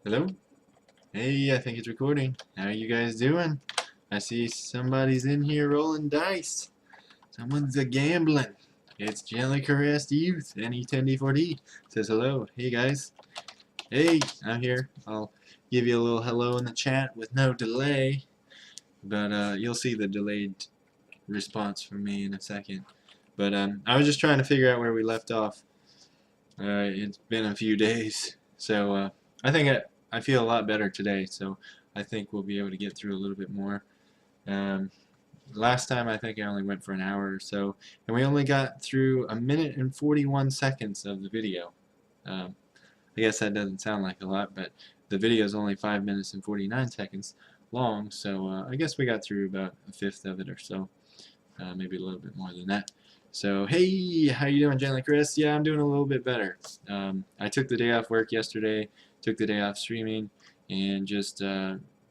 Hello? Hey, I think it's recording. How you guys doing? I see somebody's in here rolling dice. Someone's a gambling. It's Gently Caressed Youth, NE10D4D. Says hello. Hey guys. Hey, I'm here. I'll give you a little hello in the chat with no delay. But you'll see the delayed response from me in a second. But I was just trying to figure out where we left off. It's been a few days. So I think I feel a lot better today, so I think we'll be able to get through a little bit more. Um, last time I think I only went for an hour or so, and we only got through 1 minute and 41 seconds of the video. I guess that doesn't sound like a lot, but the video is only 5 minutes and 49 seconds long, so I guess we got through about a fifth of it or so, maybe a little bit more than that. So, hey, how you doing, Gently Chris? Yeah, I'm doing a little bit better. I took the day off work yesterday, took the day off streaming, and just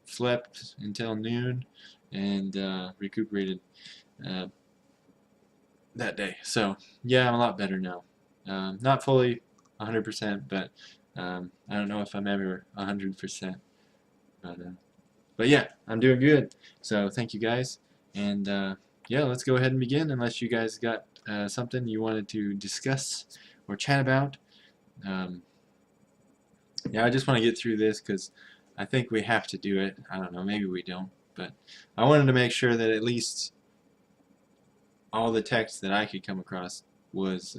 slept until noon and recuperated that day. So, yeah, I'm a lot better now. Not fully 100%, but I don't know if I'm ever 100%. But yeah, I'm doing good. So, thank you guys. And yeah, let's go ahead and begin, unless you guys got something you wanted to discuss or chat about. Yeah, I just want to get through this because I think we have to do it. I don't know, maybe we don't, but I wanted to make sure that at least all the text that I could come across was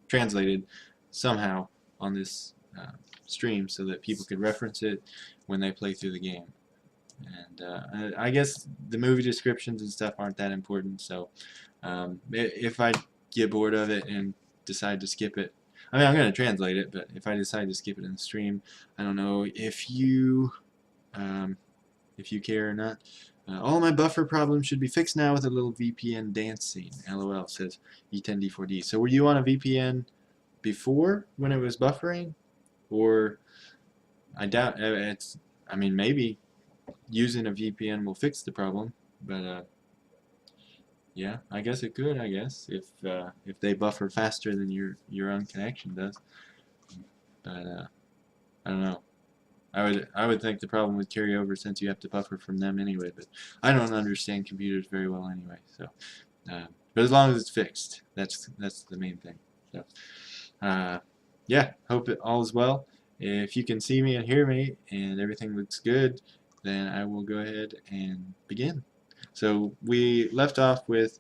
translated somehow on this stream so that people could reference it when they play through the game. And I guess the movie descriptions and stuff aren't that important, so if I get bored of it and decide to skip it, I mean, I'm going to translate it, but if I decide to skip it in the stream, I don't know if you care or not. All my buffer problems should be fixed now with a little VPN dancing. LOL, says E10D4D. So were you on a VPN before when it was buffering? Or I doubt it's, I mean, maybe using a VPN will fix the problem, but yeah, I guess it could. I guess if they buffer faster than your own connection does, but I don't know. I would think the problem would carry over since you have to buffer from them anyway. But I don't understand computers very well anyway. So, but as long as it's fixed, that's the main thing. So, yeah, hope it all is well. If you can see me and hear me and everything looks good, then I will go ahead and begin. So we left off with,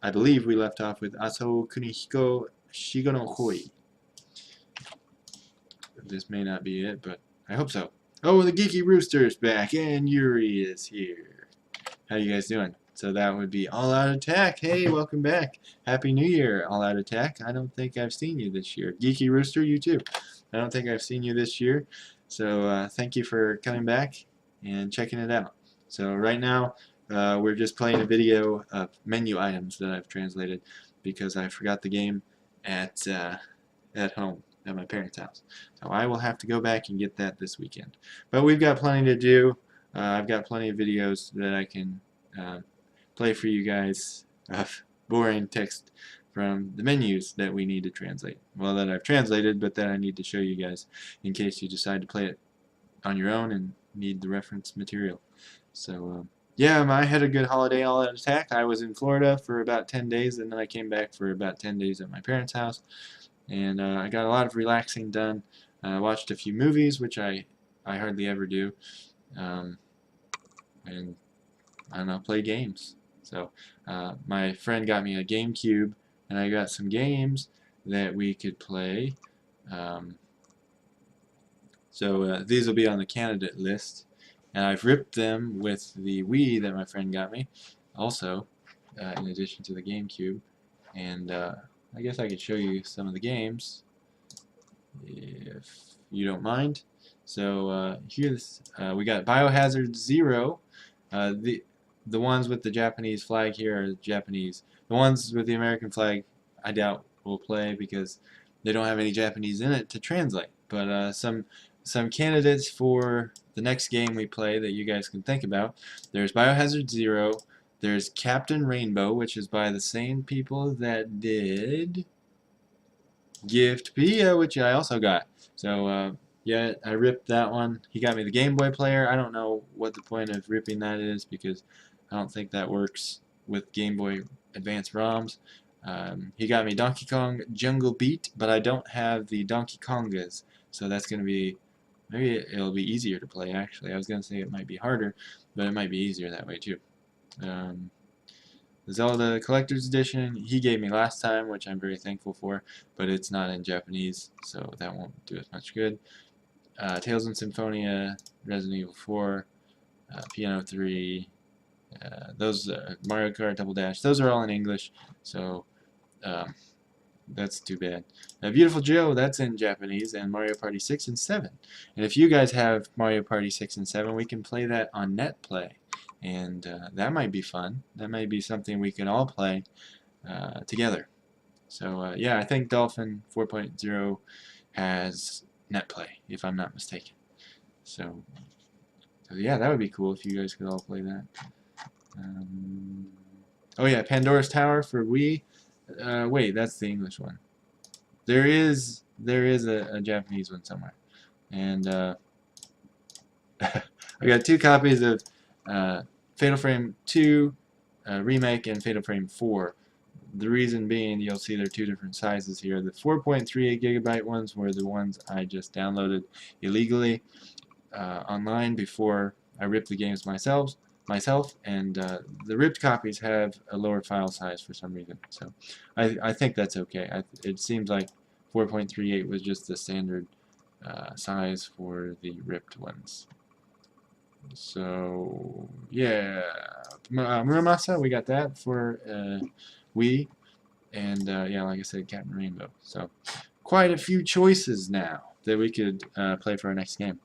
I believe we left off with Aso Kunihiko Shigo no Hoi. This may not be it, but I hope so. Oh, the Geeky Rooster's back, and Yuri is here. How you guys doing? So that would be All Out Attack. Hey, welcome back. Happy New Year, All Out Attack. I don't think I've seen you this year. Geeky Rooster, you too. I don't think I've seen you this year. So thank you for coming back and checking it out. So right now, we're just playing a video of menu items that I've translated because I forgot the game at home at my parents' house. So I will have to go back and get that this weekend. But we've got plenty to do. I've got plenty of videos that I can play for you guys of boring text from the menus that we need to translate. Well, that I've translated, but that I need to show you guys in case you decide to play it on your own and need the reference material. So yeah, I had a good holiday All Out Attack. I was in Florida for about 10 days, and then I came back for about 10 days at my parents' house. And I got a lot of relaxing done. I watched a few movies, which I hardly ever do. And I don't know, play games. So my friend got me a GameCube, and I got some games that we could play. So these will be on the candidate list. And I've ripped them with the Wii that my friend got me, also, in addition to the GameCube. And I guess I could show you some of the games, if you don't mind. So here's we got Biohazard Zero. The ones with the Japanese flag here are Japanese. The ones with the American flag, I doubt will play because they don't have any Japanese in it to translate. But some candidates for the next game we play that you guys can think about. There's Biohazard Zero. There's Captain Rainbow, which is by the same people that did Gift Pia, which I also got. So yet. I ripped that one. He got me the Game Boy player. I don't know what the point of ripping that is because I don't think that works with Game Boy Advance ROMs. He got me Donkey Kong Jungle Beat, but I don't have the Donkey Kongas, so that's going to be, maybe it'll be easier to play actually. I was going to say it might be harder, but it might be easier that way too. The Zelda Collector's Edition he gave me last time, which I'm very thankful for, but it's not in Japanese, so that won't do us much good. Tales and Symphonia, Resident Evil 4, Piano 3, those Mario Kart Double Dash, those are all in English, so that's too bad. Beautiful Joe, that's in Japanese, and Mario Party 6 and 7. And if you guys have Mario Party 6 and 7, we can play that on NetPlay. And that might be fun. That might be something we can all play together. So yeah, I think Dolphin 4.0 has NetPlay, if I'm not mistaken. So yeah, that would be cool if you guys could all play that. Oh yeah, Pandora's Tower for Wii. Wait, that's the English one. There is a Japanese one somewhere, and I got 2 copies of Fatal Frame 2 Remake and Fatal Frame 4. The reason being, you'll see they're 2 different sizes here. The 4.38 gigabyte ones were the ones I just downloaded illegally online before I ripped the games myself, and the ripped copies have a lower file size for some reason. So I think that's okay. It seems like 4.38 was just the standard size for the ripped ones. So yeah, Muramasa, we got that for Wii, and yeah, like I said, Captain Rainbow. So quite a few choices now that we could play for our next game.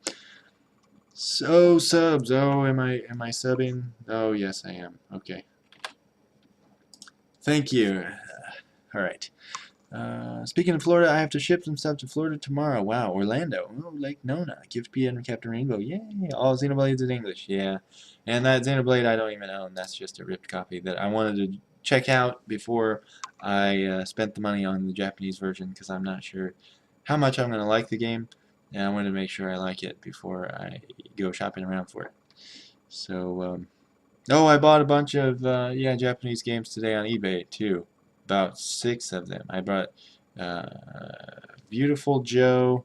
So subs. Oh, am I subbing? Oh yes, I am. Okay. Thank you. All right. Speaking of Florida, I have to ship some stuff to Florida tomorrow. Wow, Orlando. Oh, Lake Nona. Gift P and Captain Rainbow. Yay. All Xenoblades in English. Yeah. And that Xenoblade I don't even own. That's just a ripped copy that I wanted to check out before I spent the money on the Japanese version because I'm not sure how much I'm going to like the game. And I wanted to make sure I like it before I go shopping around for it. So, oh, I bought a bunch of yeah, Japanese games today on eBay too. About 6 of them. I bought Beautiful Joe,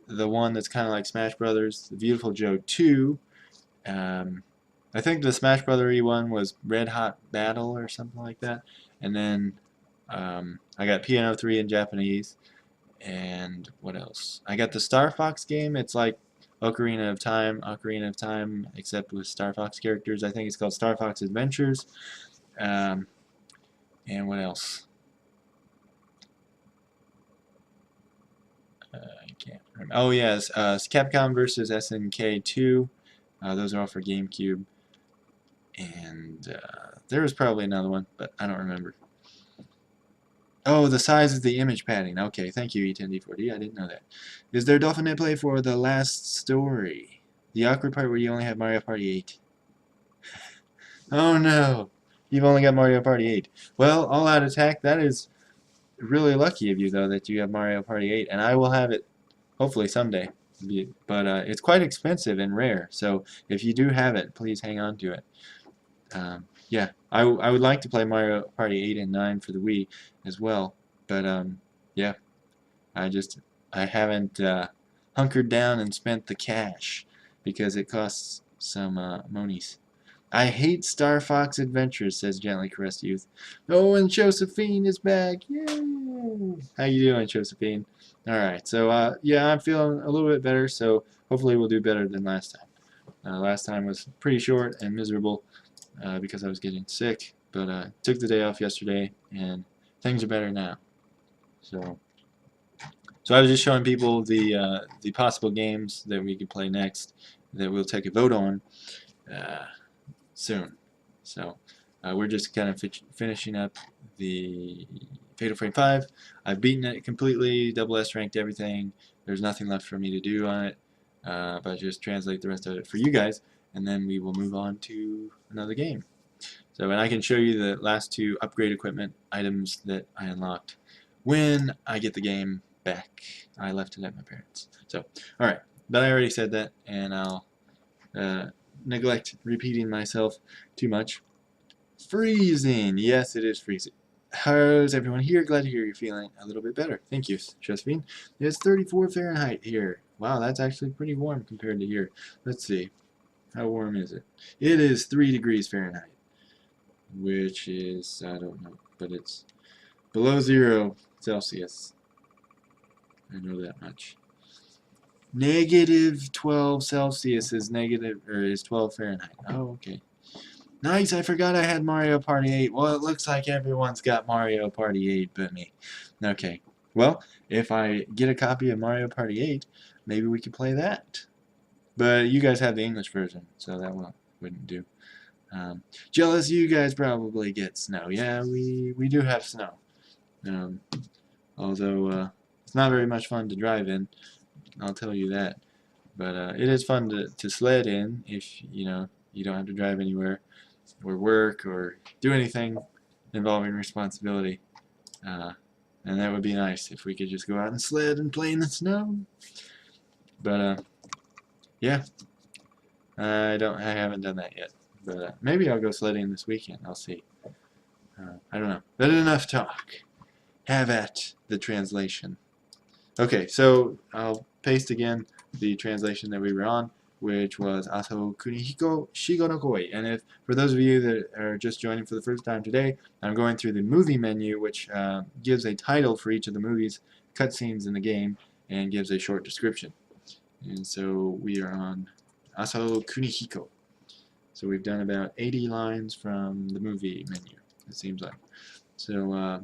the one that's kind of like Smash Brothers, the Beautiful Joe 2. I think the Smash Brothers one was Red Hot Battle or something like that. And then I got Piano 3 in Japanese. And what else? I got the Star Fox game. It's like Ocarina of Time, except with Star Fox characters. I think it's called Star Fox Adventures. And what else? I can't remember. Oh yes, Capcom versus SNK 2. Those are all for GameCube. And there was probably another one, but I don't remember. Oh, the size of the image padding. Okay, thank you, E10D4D. I didn't know that. Is there Dolphin Net Play for the last story? The awkward part where you only have Mario Party 8. Oh no! You've only got Mario Party 8. Well, All Out Attack, that is really lucky of you, though, that you have Mario Party 8. And I will have it, hopefully, someday. But it's quite expensive and rare. So if you do have it, please hang on to it. Yeah, I would like to play Mario Party 8 and 9 for the Wii as well. But, yeah, I haven't hunkered down and spent the cash because it costs some monies. I hate Star Fox Adventures, says Gently Caressed Youth. Oh, and Josephine is back. Yay! How you doing, Josephine? Alright, so, yeah, I'm feeling a little bit better, so hopefully we'll do better than last time. Last time was pretty short and miserable because I was getting sick, but took the day off yesterday, and things are better now. So I was just showing people the possible games that we could play next that we'll take a vote on soon. So we're just kind of finishing up the Fatal Frame 5. I've beaten it completely, double S ranked everything. There's nothing left for me to do on it, but just translate the rest of it for you guys, and then we will move on to another game. So, and I can show you the last 2 upgrade equipment items that I unlocked when I get the game back. I left it at my parents'. So, alright. But I already said that, and I'll neglect repeating myself too much. Freezing. Yes, it is freezing. How's everyone here? Glad to hear you're feeling a little bit better. Thank you, Josephine. It's 34 Fahrenheit here. Wow, that's actually pretty warm compared to here. Let's see. How warm is it? It is 3 degrees Fahrenheit, which is, I don't know, but it's below 0 Celsius. I know that much. Negative 12 Celsius is negative, or is 12 Fahrenheit. Oh, okay. Nice, I forgot I had Mario Party 8. Well, it looks like everyone's got Mario Party 8 but me. Okay. Well, if I get a copy of Mario Party 8, maybe we could play that. But you guys have the English version, so that wouldn't do. Jealous, you guys probably get snow. Yeah, we do have snow. Although it's not very much fun to drive in, I'll tell you that. But it is fun to sled in if you don't have to drive anywhere or work or do anything involving responsibility. And that would be nice if we could just go out and sled and play in the snow. But yeah, I haven't done that yet. But maybe I'll go sledding this weekend. I'll see. I don't know. But enough talk. Have at the translation. Okay, so I'll paste again the translation that we were on, which was Aso Kunihiko Shigo no Koi. And if for those of you that are just joining for the first time today, I'm going through the movie menu, which gives a title for each of the movies, cutscenes in the game, and gives a short description. And so we are on Aso Kunihiko. So we've done about 80 lines from the movie menu, it seems like. So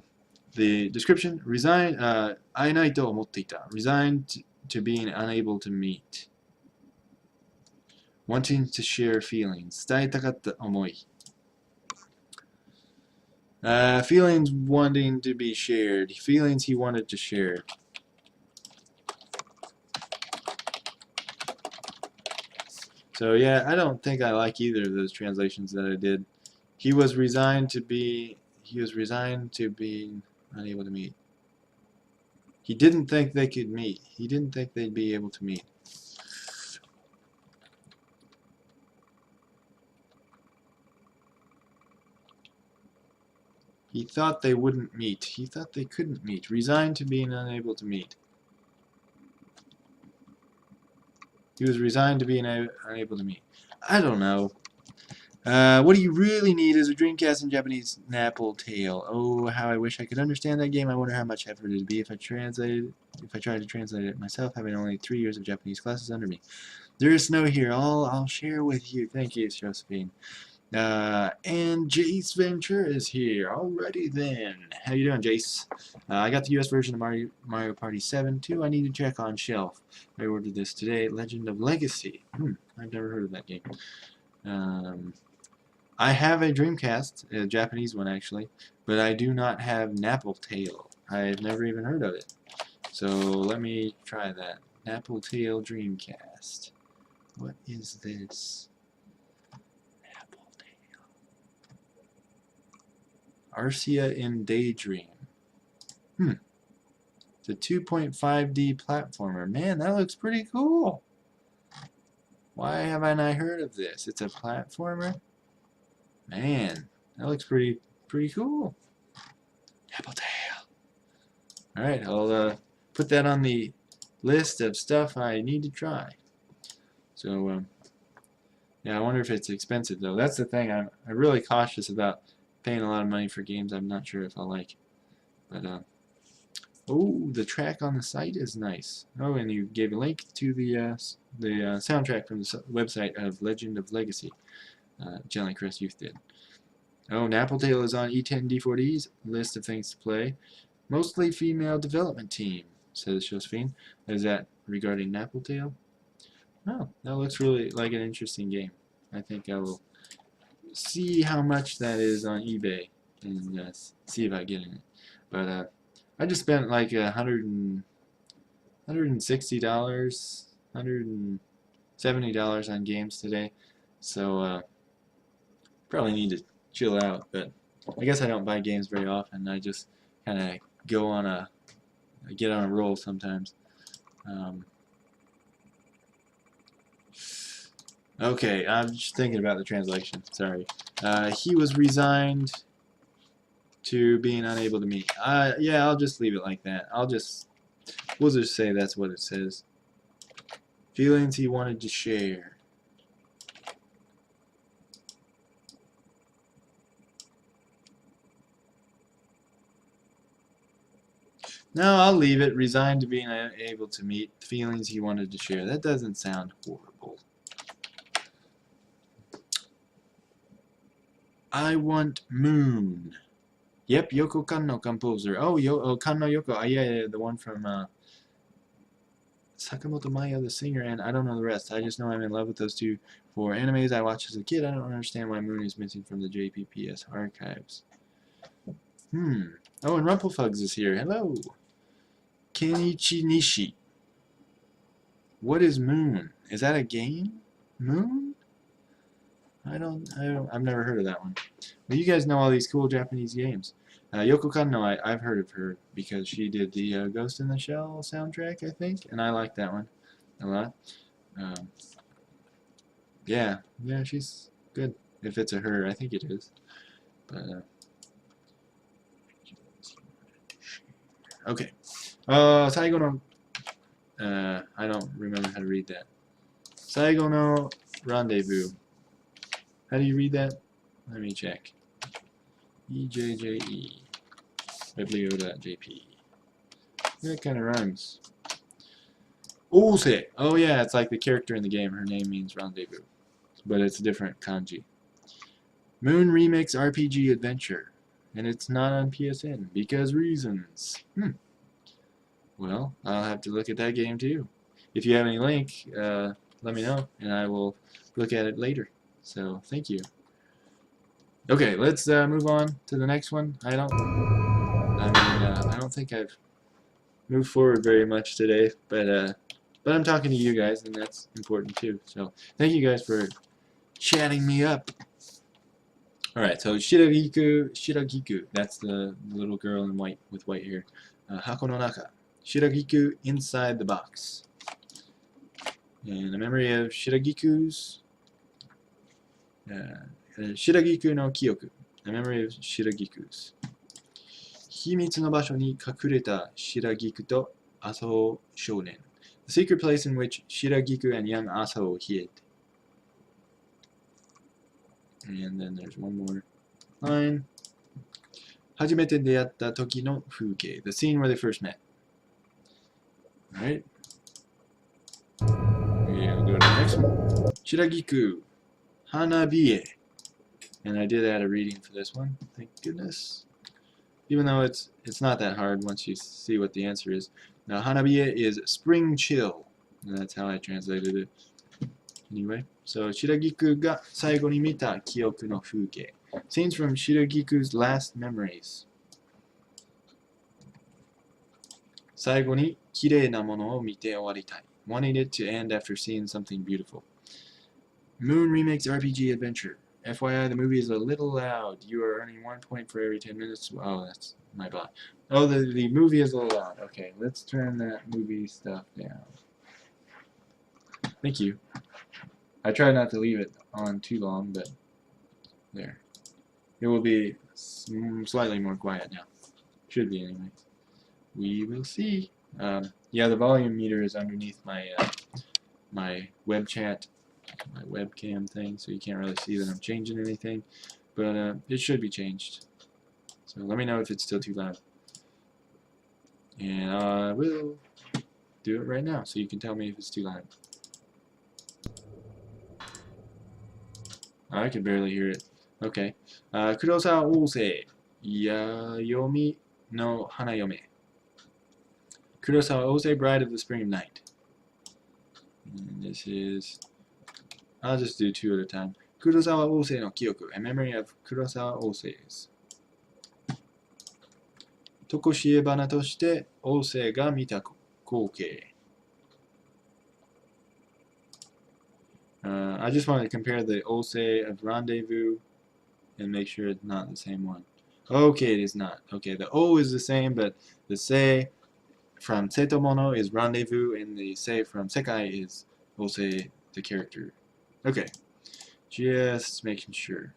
the description, resigned, aenai to omotte-ita, resigned to being unable to meet. Wanting to share feelings, 伝えたかった思い. Feelings wanting to be shared, feelings he wanted to share. So yeah, I don't think I like either of those translations that I did. He was resigned to being unable to meet. He didn't think they could meet. He didn't think they'd be able to meet. He thought they wouldn't meet. He thought they couldn't meet. Resigned to being unable to meet. He was resigned to being unable to meet. I don't know. What do you really need is a Dreamcast in Japanese Napple Tale. Oh, how I wish I could understand that game. I wonder how much effort it would be if I tried to translate it myself, having only 3 years of Japanese classes under me. There is snow here. I'll share with you. Thank you, Josephine. And Jace Ventura is here. Alrighty then. How you doing, Jace? I got the US version of Mario Party 7 too. I need to check on shelf. I ordered this today. Legend of Legacy. I've never heard of that game. I have a Dreamcast, a Japanese one actually, but I do not have Napple Tale. I've never even heard of it. So let me try that. Napple Tale Dreamcast. What is this? Arcia in Daydream. It's a 2.5D platformer. Man, that looks pretty cool. Why haven't I heard of this? It's a platformer? Man, that looks pretty cool. Apple Tail. Alright, I'll put that on the list of stuff I need to try. So, yeah, I wonder if it's expensive though. That's the thing. I'm really cautious about paying a lot of money for games I'm not sure if I'll like. But, oh, the track on the site is nice. Oh, and you gave a link to the soundtrack from the website of Legend of Legacy. Jelly Crest Youth did. Oh, Napple Tale is on E10D4D's list of things to play. Mostly female development team, says Josephine. Is that regarding Napple Tale? Oh, that looks really like an interesting game. I think I will see how much that is on eBay and see about getting it. But I just spent like $160, $170 on games today, so probably need to chill out. But I guess I don't buy games very often. I just kind of get on a roll sometimes. Okay, I'm just thinking about the translation. Sorry. He was resigned to being unable to meet. Yeah, I'll just leave it like that. We'll just say that's what it says. Feelings he wanted to share. No, I'll leave it. Resigned to being unable to meet feelings he wanted to share. That doesn't sound horrible. I want Moon. Yep, Yoko Kanno composer. Oh, Kanno Yoko. Yeah, the one from Sakamoto Maya, the singer, and I don't know the rest. I just know I'm in love with those two. For animes I watched as a kid, I don't understand why Moon is missing from the JPPS archives. Oh, and Rumplefugs is here. Hello. Kenichi Nishi. What is Moon? Is that a game? Moon? I've never heard of that one. Well, you guys know all these cool Japanese games. Yoko Kanno, I've heard of her because she did the Ghost in the Shell soundtrack, I think, and I like that one a lot. Yeah, she's good. If it's a her, I think it is. But okay. 最後の I don't remember how to read that. 最後の rendezvous. How do you read that? Let me check. EJJE. Biblio.jp. That kind of rhymes. Ose. Oh yeah, it's like the character in the game. Her name means rendezvous. But it's a different kanji. Moon Remix RPG Adventure. And it's not on PSN. Because reasons. Well, I'll have to look at that game too. If you have any link, let me know, and I will look at it later. So, thank you. Okay, let's move on to the next one. I don't think I've moved forward very much today, but I'm talking to you guys, and that's important too. So, thank you guys for chatting me up. All right, so Shiragiku, that's the little girl in white with white hair. Hako no naka. Shiragiku inside the box. And a memory of Shiragiku's Shiragiku no Kyoku. A memory of Shiragiku's. Himitsu no basho ni kakureta Shiragiku to Asaho Shounen. The secret place in which Shiragiku and young Asaho hid. And then there's one more line. Hajimete deatta toki no fuke. The scene where they first met. Alright. We're gonna go to the next one. Shiragiku. Hanabiye. And I did add a reading for this one. Thank goodness. Even though it's not that hard once you see what the answer is. Now, Hanabiye is spring chill. And that's how I translated it. Anyway, so Shiragiku ga saigo ni mita kyoku no fuke. Scenes from Shiragiku's last memories. Saigo ni kirei na mono o mite owaritai. Wanting it to end after seeing something beautiful. Moon Remix RPG Adventure. FYI, the movie is a little loud. You are earning 1 point for every 10 minutes. Oh, that's my bot. Oh, the movie is a little loud. Okay, let's turn that movie stuff down. Thank you. I try not to leave it on too long, but there. It will be slightly more quiet now. Should be anyway. We will see. Yeah, the volume meter is underneath my my web chat, my webcam thing, so you can't really see that I'm changing anything. But it should be changed. So let me know if it's still too loud. And I will do it right now, so you can tell me if it's too loud. I can barely hear it. Okay. Kurosawa Ose, Yayomi no Hanayome. Kurosawa Ose, Bride of the Spring of Night. And this is... I'll just do two at a time. Kurosawa Ose no Kyoku, a memory of Kurosawa Ose's. Tokoshiebana toshite Ose ga mita koukei. I just want to compare the Ose of Rendezvous and make sure it's not the same one. Okay, it is not. Okay, the O is the same, but the Se from Setomono is Rendezvous, and the Se from Sekai is Ose the character. Okay, just making sure.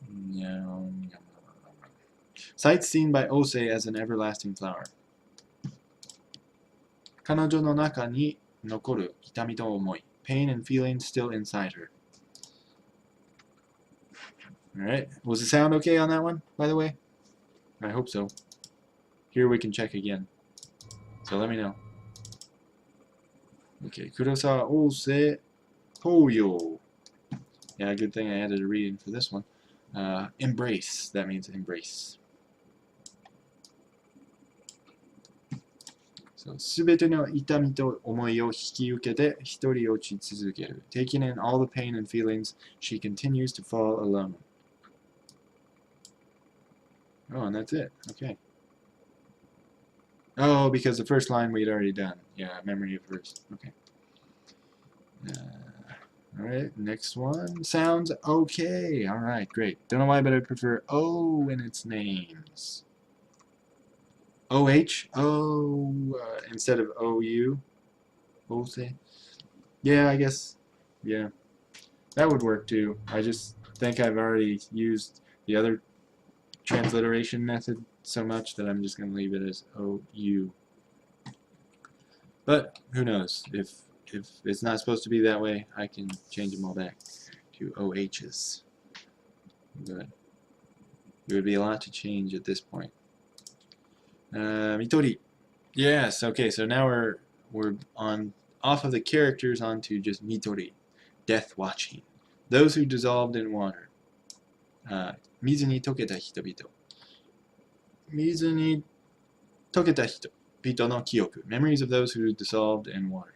No. Sight seen by Ose as an everlasting flower. 彼女の中に残る痛みと思い. Pain and feeling still inside her. Alright, was the sound okay on that one, by the way? I hope so. Here we can check again. So let me know. Okay, Kurosawa Ose Hoyo. Yeah, good thing I added a reading for this one. Embrace, that means embrace. So, すべての痛みと思いを引き受けて一人落ち続ける. Taking in all the pain and feelings, she continues to fall alone. Oh, and that's it. Okay. Oh, because the first line we'd already done. Yeah, memory of verse. Okay. Alright, next one. Sounds okay. Alright, great. Don't know why, but I prefer O in its names. OH? Instead of OU? Ose? Yeah, I guess. Yeah. That would work too. I just think I've already used the other transliteration method so much that I'm just going to leave it as OU. But who knows? If it's not supposed to be that way, I can change them all back to OHs. But it would be a lot to change at this point. Mitori. Yes, okay, so now we're on off of the characters onto just Mitori. Death watching. Those who dissolved in water. 水に溶けた人々. 水に溶けた人々の記憶. Memories of those who dissolved in water.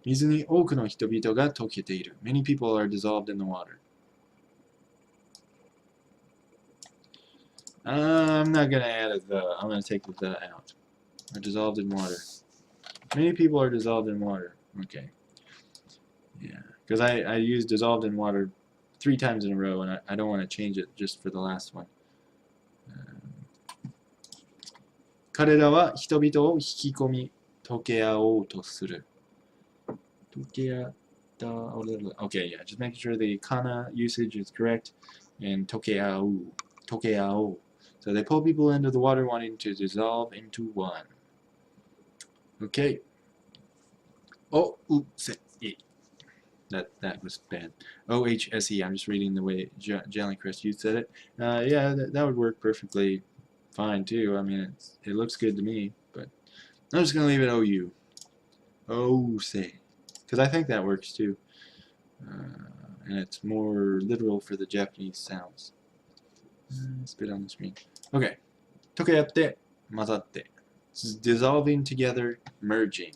水に多くの人々が溶けている. Many people are dissolved in the water. I'm not going to add a the. I'm going to take the out. Are dissolved in water. Many people are dissolved in water. Okay. Yeah. Because I used dissolved in water 3 times in a row, and I don't want to change it just for the last one. 彼らは人々を引き込み溶け合おうとする. 溶け合った Okay, yeah, just making sure the kana usage is correct. And 溶け合う. 溶け合おう. So they pull people into the water wanting to dissolve into one. Okay. Oh, oopsie. That was bad. OHSE. I'm just reading the way Jelly Chris you said it. Yeah, that would work perfectly fine too. I mean, it looks good to me, but I'm just gonna leave it OU. Ose, because I think that works too, and it's more literal for the Japanese sounds. Spit on the screen. Okay. 溶け合って混ざって dissolving together, merging.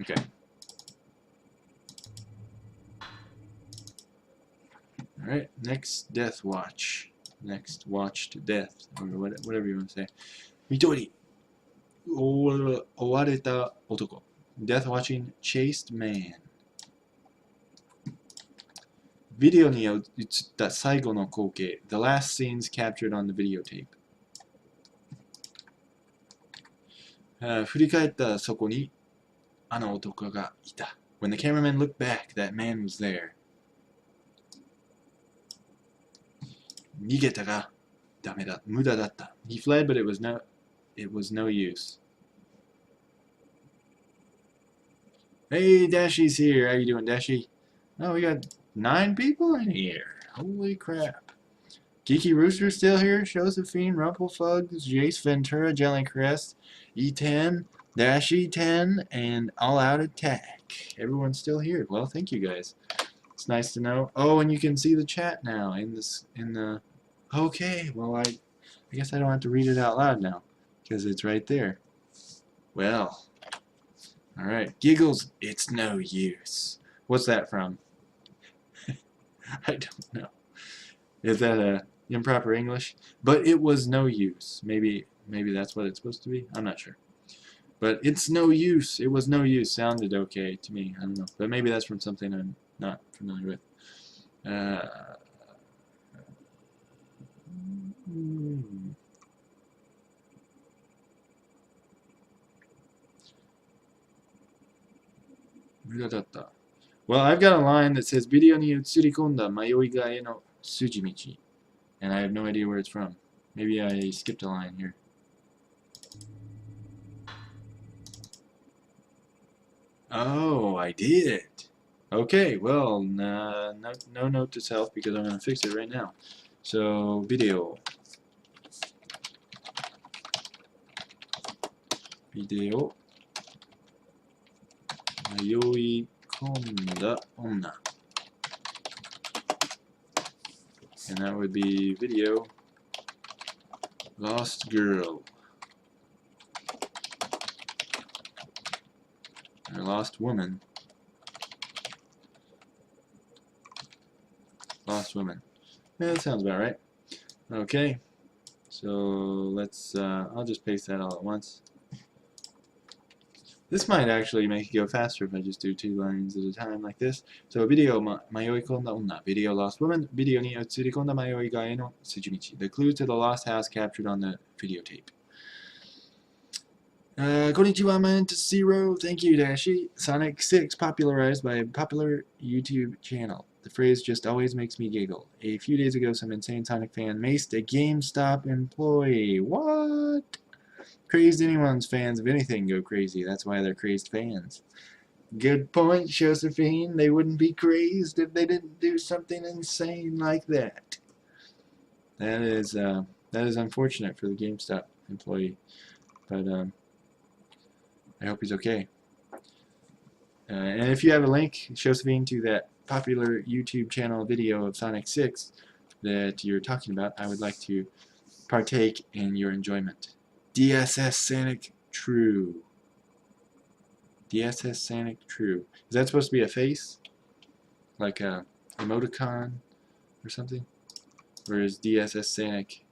Okay. Alright, next death watch. Next watch to death, or whatever you want to say. Mitori. 追われた男. Death watching chased man. ビデオに映った最後の光景. The last scenes captured on the videotape. 振り返ったそこにあの男がいた. When the cameraman looked back, that man was there. 逃げたがダメだ. 無駄だった. He fled, but it was no use. Hey, Dashi's here. How you doing, Dashi? Oh, we got 9 people in here. Holy crap. Geeky Rooster's still here. Josephine, Rumplefugs, Jace Ventura, Jelly Crest, E10, Dashi 10, and All Out Attack. Everyone's still here. Well, thank you guys. It's nice to know. Oh, and you can see the chat now in the. Okay, well I guess I don't have to read it out loud now because it's right there. Well, all right. Giggles, it's no use. What's that from? I don't know. Is that improper English? But it was no use. Maybe that's what it's supposed to be. I'm not sure. But it's no use. It was no use. Sounded okay to me. I don't know. But maybe that's from something I'm not familiar with. Well, I've got a line that says ビデオに映り込んだ迷いがへの筋道 and I have no idea where it's from. Maybe I skipped a line here. Oh, I did. Okay, well, no note to self because I'm going to fix it right now. So, video. Video. 迷い込んだ女. And that would be video lost girl or lost woman. Lost woman. Yeah, that sounds about right. Okay, so let's I'll just paste that all at once. This might actually make it go faster if I just do 2 lines at a time like this. So, ビデオ迷い込んだ女 Video lost woman ビデオに映り込んだ迷いがへの筋道 The clue to the lost house captured on the videotape. Konnichiwa, man to zero. Thank you, Dashi. Sonic 6 popularized by a popular YouTube channel. The phrase just always makes me giggle. A few days ago, some insane Sonic fan maced a GameStop employee. What? Crazed anyone's fans of anything go crazy. That's why they're crazed fans. Good point, Josephine. They wouldn't be crazed if they didn't do something insane like that. That is unfortunate for the GameStop employee, but I hope he's okay. And if you have a link, Josephine, to that popular YouTube channel video of Sonic 6 that you're talking about, I would like to partake in your enjoyment. DSS Sonic True. DSS Sonic True. Is that supposed to be a face? Like a emoticon or something? Or is DSS Sonic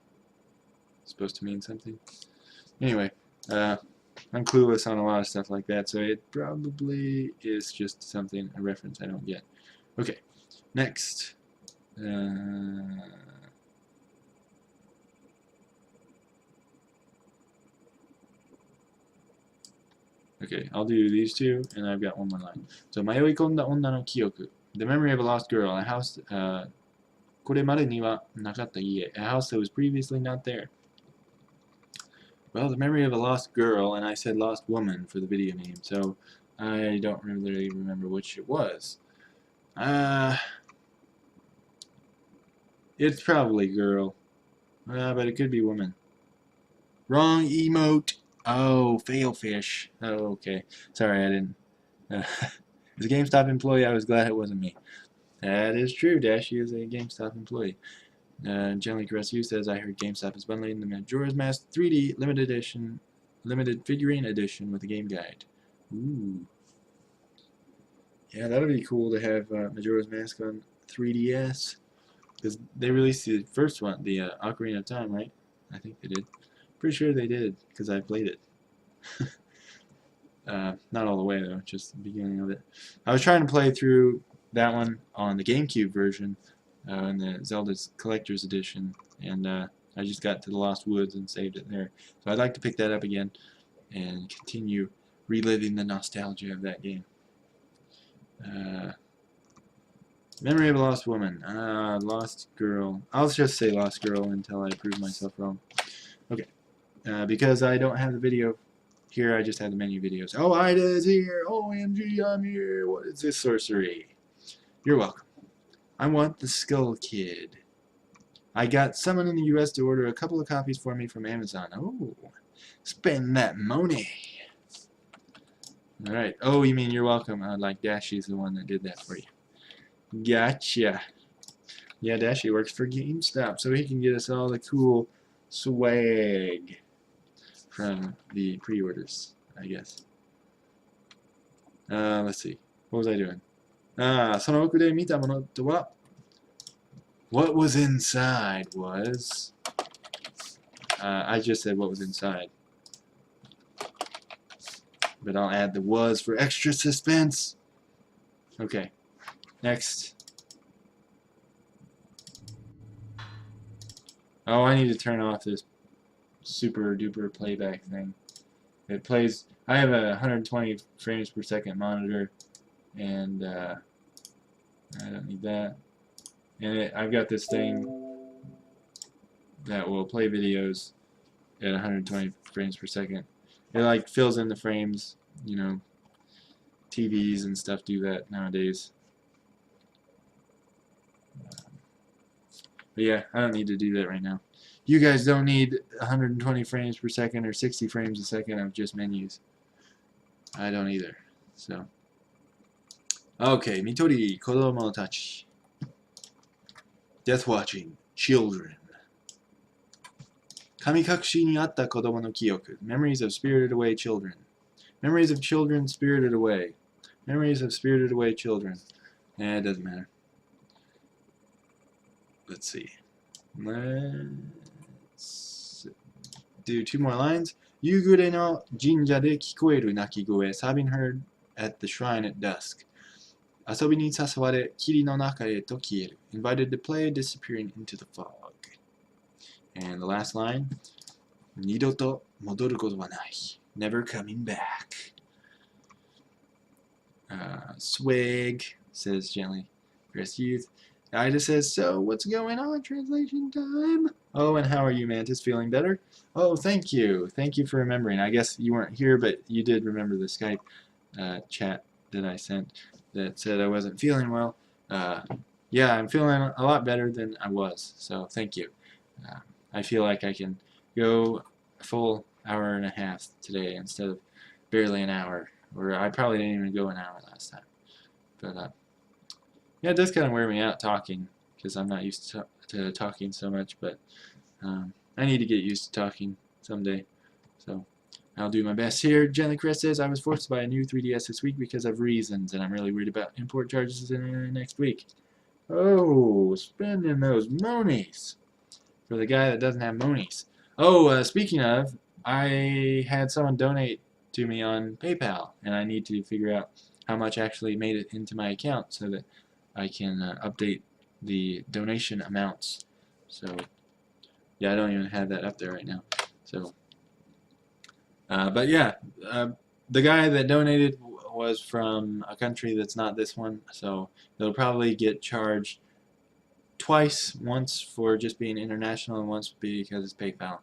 supposed to mean something? Anyway, I'm clueless on a lot of stuff like that, so it probably is just something, a reference I don't get. Okay, next. Okay, I'll do these 2, and I've got one more line. So, 迷い込んだ女の記憶 The memory of a lost girl, a house, これまでにはなかった家 a house that was previously not there. Well, the memory of a lost girl, and I said lost woman for the video name, so I don't really remember which it was. It's probably girl, but it could be woman. Wrong emote. Oh, fail fish. Oh, okay. Sorry, I didn't. As a GameStop employee, I was glad it wasn't me. That is true. Dashi is a GameStop employee. Generally Caress You says, I heard GameStop is bundling the Majora's Mask 3D limited figurine edition with a game guide. Ooh. Yeah, that would be cool to have Majora's Mask on 3DS. Because they released the first one, the Ocarina of Time, right? I think they did. Pretty sure they did, because I played it. Not all the way, though, just the beginning of it. I was trying to play through that one on the GameCube version, in the Zelda's Collector's Edition, and I just got to the Lost Woods and saved it there. So I'd like to pick that up again and continue reliving the nostalgia of that game. Memory of a Lost Woman. Lost Girl. I'll just say Lost Girl until I prove myself wrong. Okay. Because I don't have the video here, I just have the menu videos. Oh, Ida's here! OMG, I'm here! What is this sorcery? You're welcome. I want the Skull Kid. I got someone in the US to order a couple of copies for me from Amazon. Oh, spend that money. Alright. Oh, you mean you're welcome. Like Dashi's the one that did that for you. Gotcha. Yeah, Dashi works for GameStop, so he can get us all the cool swag from the pre-orders, I guess. Let's see. What was I doing? その奥で見たものとは What was inside was I just said what was inside. But I'll add the was for extra suspense. Okay. Next. Oh, I need to turn off this super duper playback thing. It plays. I have a 120 frames per second monitor, and I don't need that. And I've got this thing that will play videos at 120 frames per second. It like fills in the frames, you know. TVs and stuff do that nowadays. But yeah, I don't need to do that right now. You guys don't need 120 frames per second or 60 frames a second of just menus. I don't either. So, okay, Mitori, Kodomo Tachi. Death watching, children. Kamikakushi ni atta kodomo no kiyoku. Memories of spirited away children. Memories of children spirited away. Memories of spirited away children. Eh, it doesn't matter. Let's see. Let's do 2 more lines. Yugure no jinja de kikoeru nakigoe, sobbing heard at the shrine at dusk. Asobi ni sasaware, kiri no naka e to kieru. Invited to play, disappearing into the fog. And the last line. Nidoto modoru koto wa nai. Never coming back. Swag, says gently. Chris Youth. Ida says, so what's going on? Translation time. Oh, and how are you, Mantis? Feeling better? Oh, thank you. Thank you for remembering. I guess you weren't here, but you did remember the Skype chat that I sent that said I wasn't feeling well. Yeah, I'm feeling a lot better than I was, so thank you. I feel like I can go a full hour and a half today instead of barely an hour, or I probably didn't even go an hour last time. But yeah, it does kind of wear me out talking because I'm not used to talking so much, but I need to get used to talking someday. So I'll do my best here. Gently Chris says, I was forced to buy a new 3DS this week because of reasons, and I'm really worried about import charges next week. Oh, spending those monies. For the guy that doesn't have monies. Oh, speaking of, I had someone donate to me on PayPal, and I need to figure out how much actually made it into my account so that I can update the donation amounts. So, yeah, I don't even have that up there right now. So, but yeah, the guy that donated was from a country that's not this one, so they'll probably get charged twice, once for just being international and once because it's PayPal.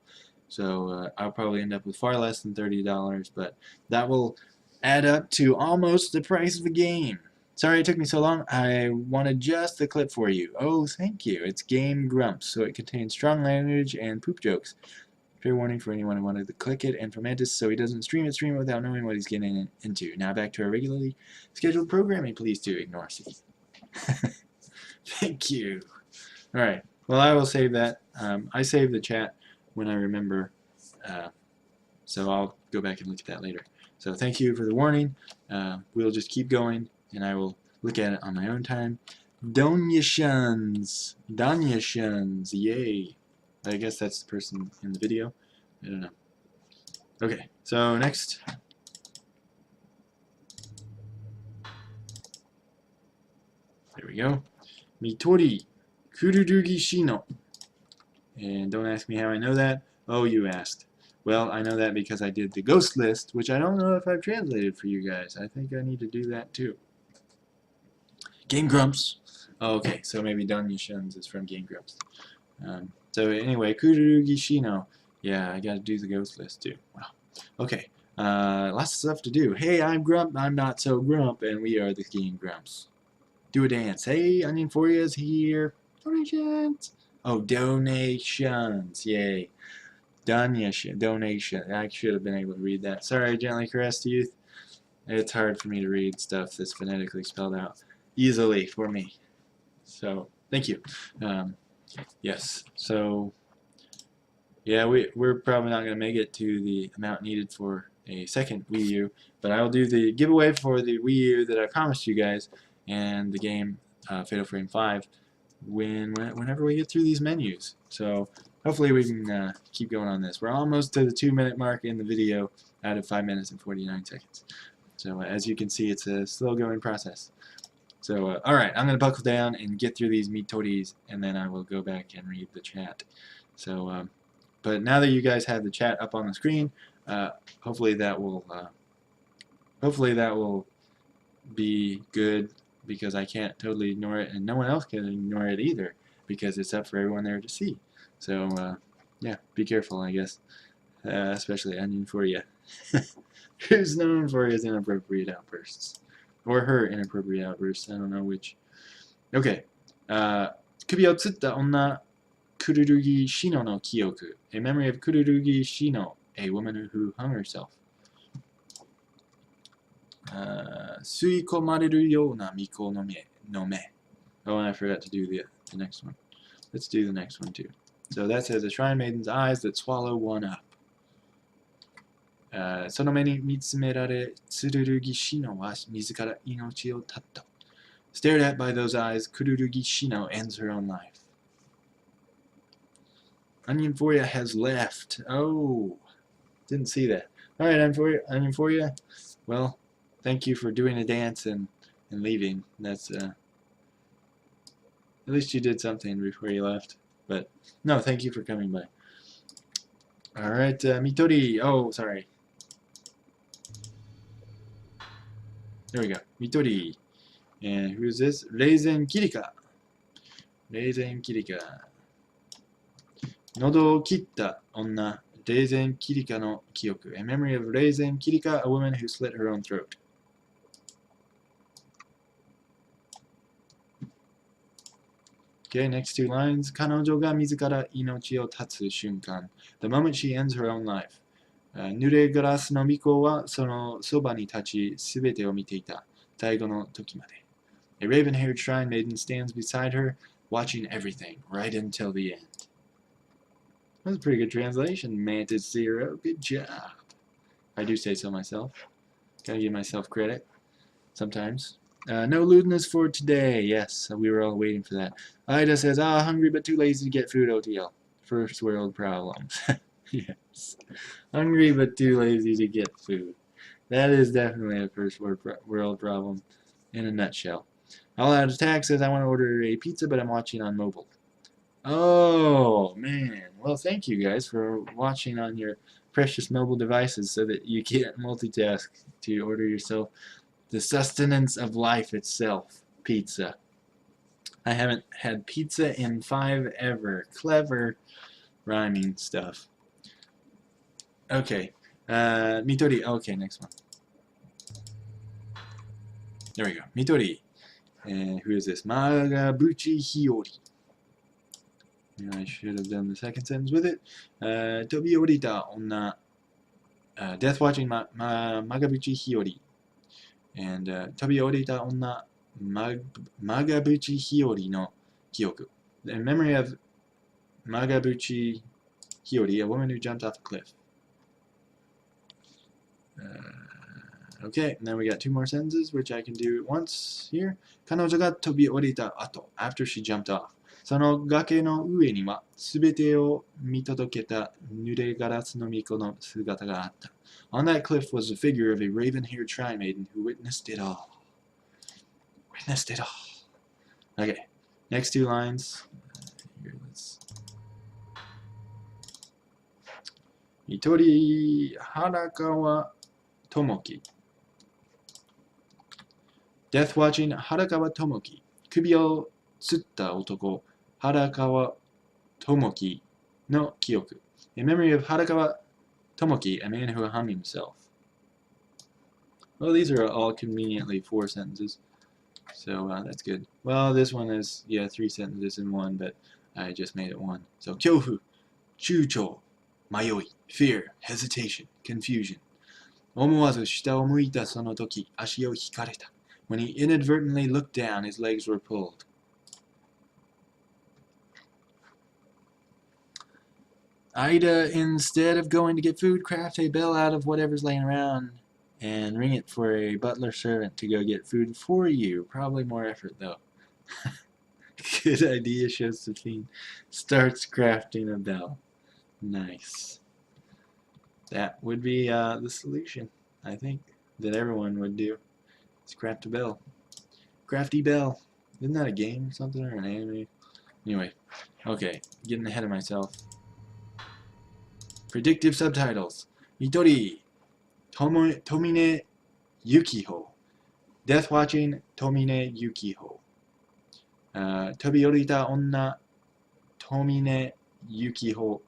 So I'll probably end up with far less than $30, but that will add up to almost the price of a game. Sorry it took me so long. I wanted just the clip for you. Oh, thank you. It's Game Grumps, so it contains strong language and poop jokes. Fair warning for anyone who wanted to click it, and for Mantis so he doesn't stream it without knowing what he's getting into. Now back to our regularly scheduled programming. Please do ignore C. Thank you. Alright, well I will save that. I save the chat when I remember, so I'll go back and look at that later. So thank you for the warning. We'll just keep going, and I will look at it on my own time. Donyashuns, yay. I guess that's the person in the video. I don't know. Okay, so next. There we go. Mitori. Kururugi Shino. And don't ask me how I know that. Oh, you asked. Well, I know that because I did the ghost list, which I don't know if I've translated for you guys. I think I need to do that too. Game Grumps. Oh, okay, so maybe Donyashuns is from Game Grumps. So anyway, Kururugi Shino. Yeah, I gotta do the ghost list too. Wow. Okay, lots of stuff to do. Hey, I'm Grump, I'm not so Grump, and we are the Game Grumps. Do a dance. Hey, Onion Foria's here. Donations. Oh, donations. Yay. Donation. I should have been able to read that. Sorry, Gently Caressed Youth. It's hard for me to read stuff that's phonetically spelled out easily for me. So, thank you. Yes. So, yeah, we're probably not going to make it to the amount needed for a second Wii U, but I will do the giveaway for the Wii U that I promised you guys and the game Fatal Frame 5 whenever we get through these menus. So hopefully we can keep going on this. We're almost to the 2-minute mark in the video out of 5 minutes and 49 seconds. So as you can see, it's a slow-going process. So alright, I'm going to buckle down and get through these Mitoris, and then I will go back and read the chat. So, but now that you guys have the chat up on the screen, hopefully that will be good because I can't totally ignore it, and no one else can ignore it either because it's up for everyone there to see. So, yeah, be careful, I guess. Especially onion for you. Who's known for his inappropriate outbursts. Or her inappropriate outbursts. I don't know which. Okay. 首をつった女、クルルギシノの記憶. A memory of クルルギシノ, a woman who hung herself. 吸い込まれるような巫女の目。Oh, and I forgot to do the next one. Let's do the next one too. So that says a shrine maiden's eyes that swallow one up. その目に見つめられ、つるるぎしのは自ら命を絶った。Stared at by those eyes, Kururugi Shino ends her own life. Onion Foya has left. Oh, didn't see that. Alright, Onion Foya. Well, thank you for doing a dance and leaving. That's, at least you did something before you left. But, no, thank you for coming by. Alright, Mitori. Oh, sorry. There we go. Mitori. And who is this? Reizen Kirika. Reizen Kirika. 喉を切った女、Reizen Kirika の記憶. A memory of Reizen Kirika, a woman who slit her own throat. Okay, next two lines. 彼女が自ら命を絶つ瞬間. The moment she ends her own life. 濡れガラスの巫女はそのそばに立ち、すべてを見ていた。最後の時まで. A raven-haired shrine maiden stands beside her, watching everything, right until the end. That was a pretty good translation, Mantis Zero. Good job. I do say so myself. Gotta give myself credit. Sometimes. No lewdness for today. Yes, we were all waiting for that. Ida says, hungry but too lazy to get food, OTL. First world problems. Yes. Hungry but too lazy to get food. That is definitely a first world problem in a nutshell. All Out of Tax says, I want to order a pizza, but I'm watching on mobile. Oh, man. Well, thank you guys for watching on your precious mobile devices so that you can't multitask to order yourself the sustenance of life itself, pizza. I haven't had pizza in 5 ever. Clever rhyming stuff. Okay. Mitori. Okay, next one. There we go. Mitori. And who is this? Magabuchi Hiyori. And I should have done the second sentence with it. Tobi orita onna. Death watching Magabuchi Hiyori. And Tobi orita onna Magabuchi Hiyori no kyoku. In memory of Magabuchi Hiyori, a woman who jumped off a cliff. Okay, and then we got 2 more sentences, which I can do at once here. 彼女が飛び降りた後, after she jumped off. その崖の上には、すべてを見届けた濡れガラスの巫女の姿があった. On that cliff was the figure of a raven-haired shrine maiden who witnessed it all. Witnessed it all. Okay, next 2 lines. Here, let's... Mitori Harakawa Tomoki. Death watching Harakawa Tomoki. 首を吊った男 Harakawa Tomoki no kyoku. In memory of Harakawa Tomoki, a man who hung himself. Well, these are all conveniently 4 sentences. So that's good. Well, this one is, 3 sentences in one, but I just made it 1. So, 恐怖, 躊躇, 迷い, fear, hesitation, confusion. 思わず下を向いたその時、足を引かれた. When he inadvertently looked down, his legs were pulled. Ida, instead of going to get food, craft a bell out of whatever's laying around and ring it for a butler servant to go get food for you. Probably more effort, though. Good idea, Josephine. Starts crafting a bell. Nice. That would be the solution, I think, that everyone would do. Let's craft a bell. Crafty bell. Isn't that a game or something, or an anime? Anyway, okay, getting ahead of myself. Predictive subtitles. Mitori, Tomine Yukiho. Death Watching Tomine Yukiho. 飛び降りた女 Tomine Yukiho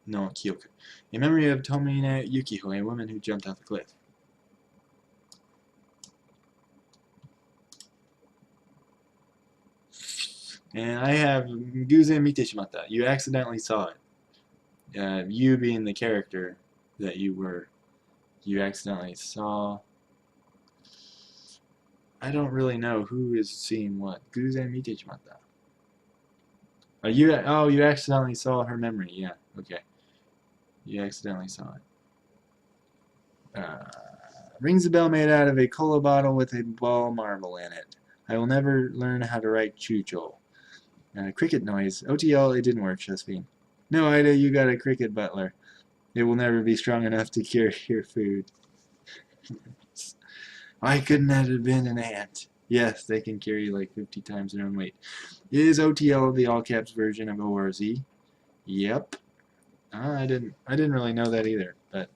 no Kyoku. In memory of Tomine Yukiho, a woman who jumped off a cliff. And I have Guzen Miteshimata. You accidentally saw it. You being the character that you were. You accidentally saw. I don't really know who is seeing what. Guzen Miteshimata. Oh, you accidentally saw her memory. Yeah, okay. You accidentally saw it. Rings a bell made out of a cola bottle with a ball marble in it. I will never learn how to write chucho. Cricket noise. OTL, it didn't work, Josephine. No, Ida, you got a cricket butler. It will never be strong enough to carry your food. Why couldn't that have been an ant? Yes, they can carry like 50 times their own weight. Is OTL the all caps version of ORZ? Yep. I didn't really know that either, but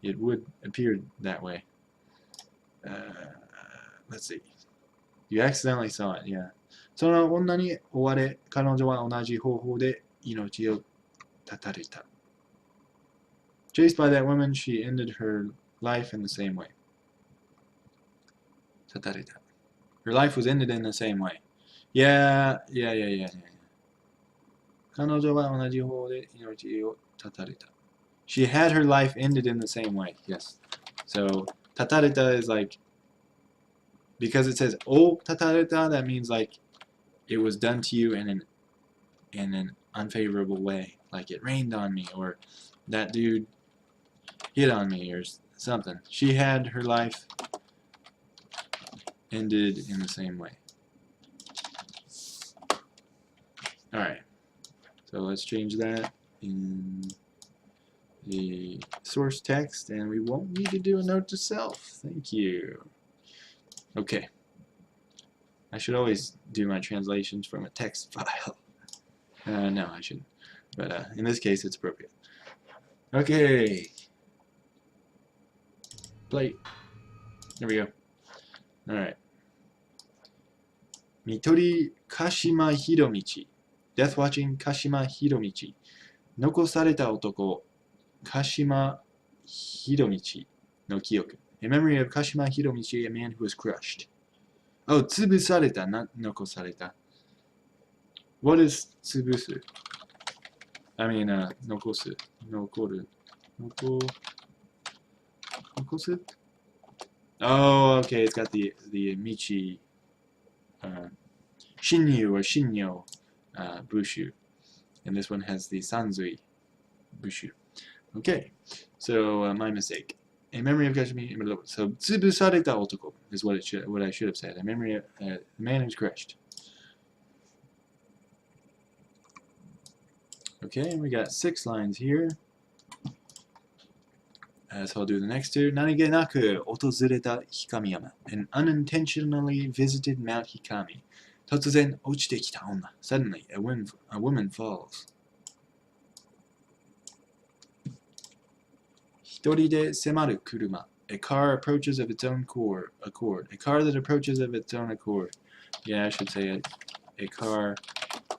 it would appear that way. Let's see. You accidentally saw it, yeah. その女に追われ、彼女は同じ方法で命を絶たれた。Chased by that woman, she ended her life in the same way. 絶たれた。Her life was ended in the same way. Yeah. 彼女は同じ方法で命を絶たれた。She had her life ended in the same way. Yes. So, 絶たれた is like, because it says, oh, 絶たれた, that means like, it was done to you in an unfavorable way. Like it rained on me, or that dude hit on me, or something. She had her life ended in the same way. Alright. So let's change that in the source text, and we won't need to do a note to self. Thank you. Okay. I should always do my translations from a text file. No, I shouldn't. But in this case, it's appropriate. Okay. Play. There we go. Alright. Mitori Kashima Hiromichi. Death Watching Kashima Hiromichi. 残された男 Kashima Hiromichi no Kyoku. In memory of Kashima Hiromichi, a man who was crushed. Oh, 潰された not 残された. What is 潰す? I mean, 残す 残る 残す? Oh, okay, it's got the Michi Shinyu or Shinyo Bushu. And this one has the Sanzui Bushu. Okay, so my mistake. In memory of Kashimi, so 潰された男 is what I should have said. In memory of the man who's crushed. Okay, and we got 6 lines here. So I'll do the next two. 何気なく訪れたHikami Yama. An unintentionally visited Mount Hikami. 突然落ちてきた女. Suddenly, a woman falls. 一人で迫る車. A car approaches of its own accord. A car that approaches of its own accord. Yeah, I should say it. A car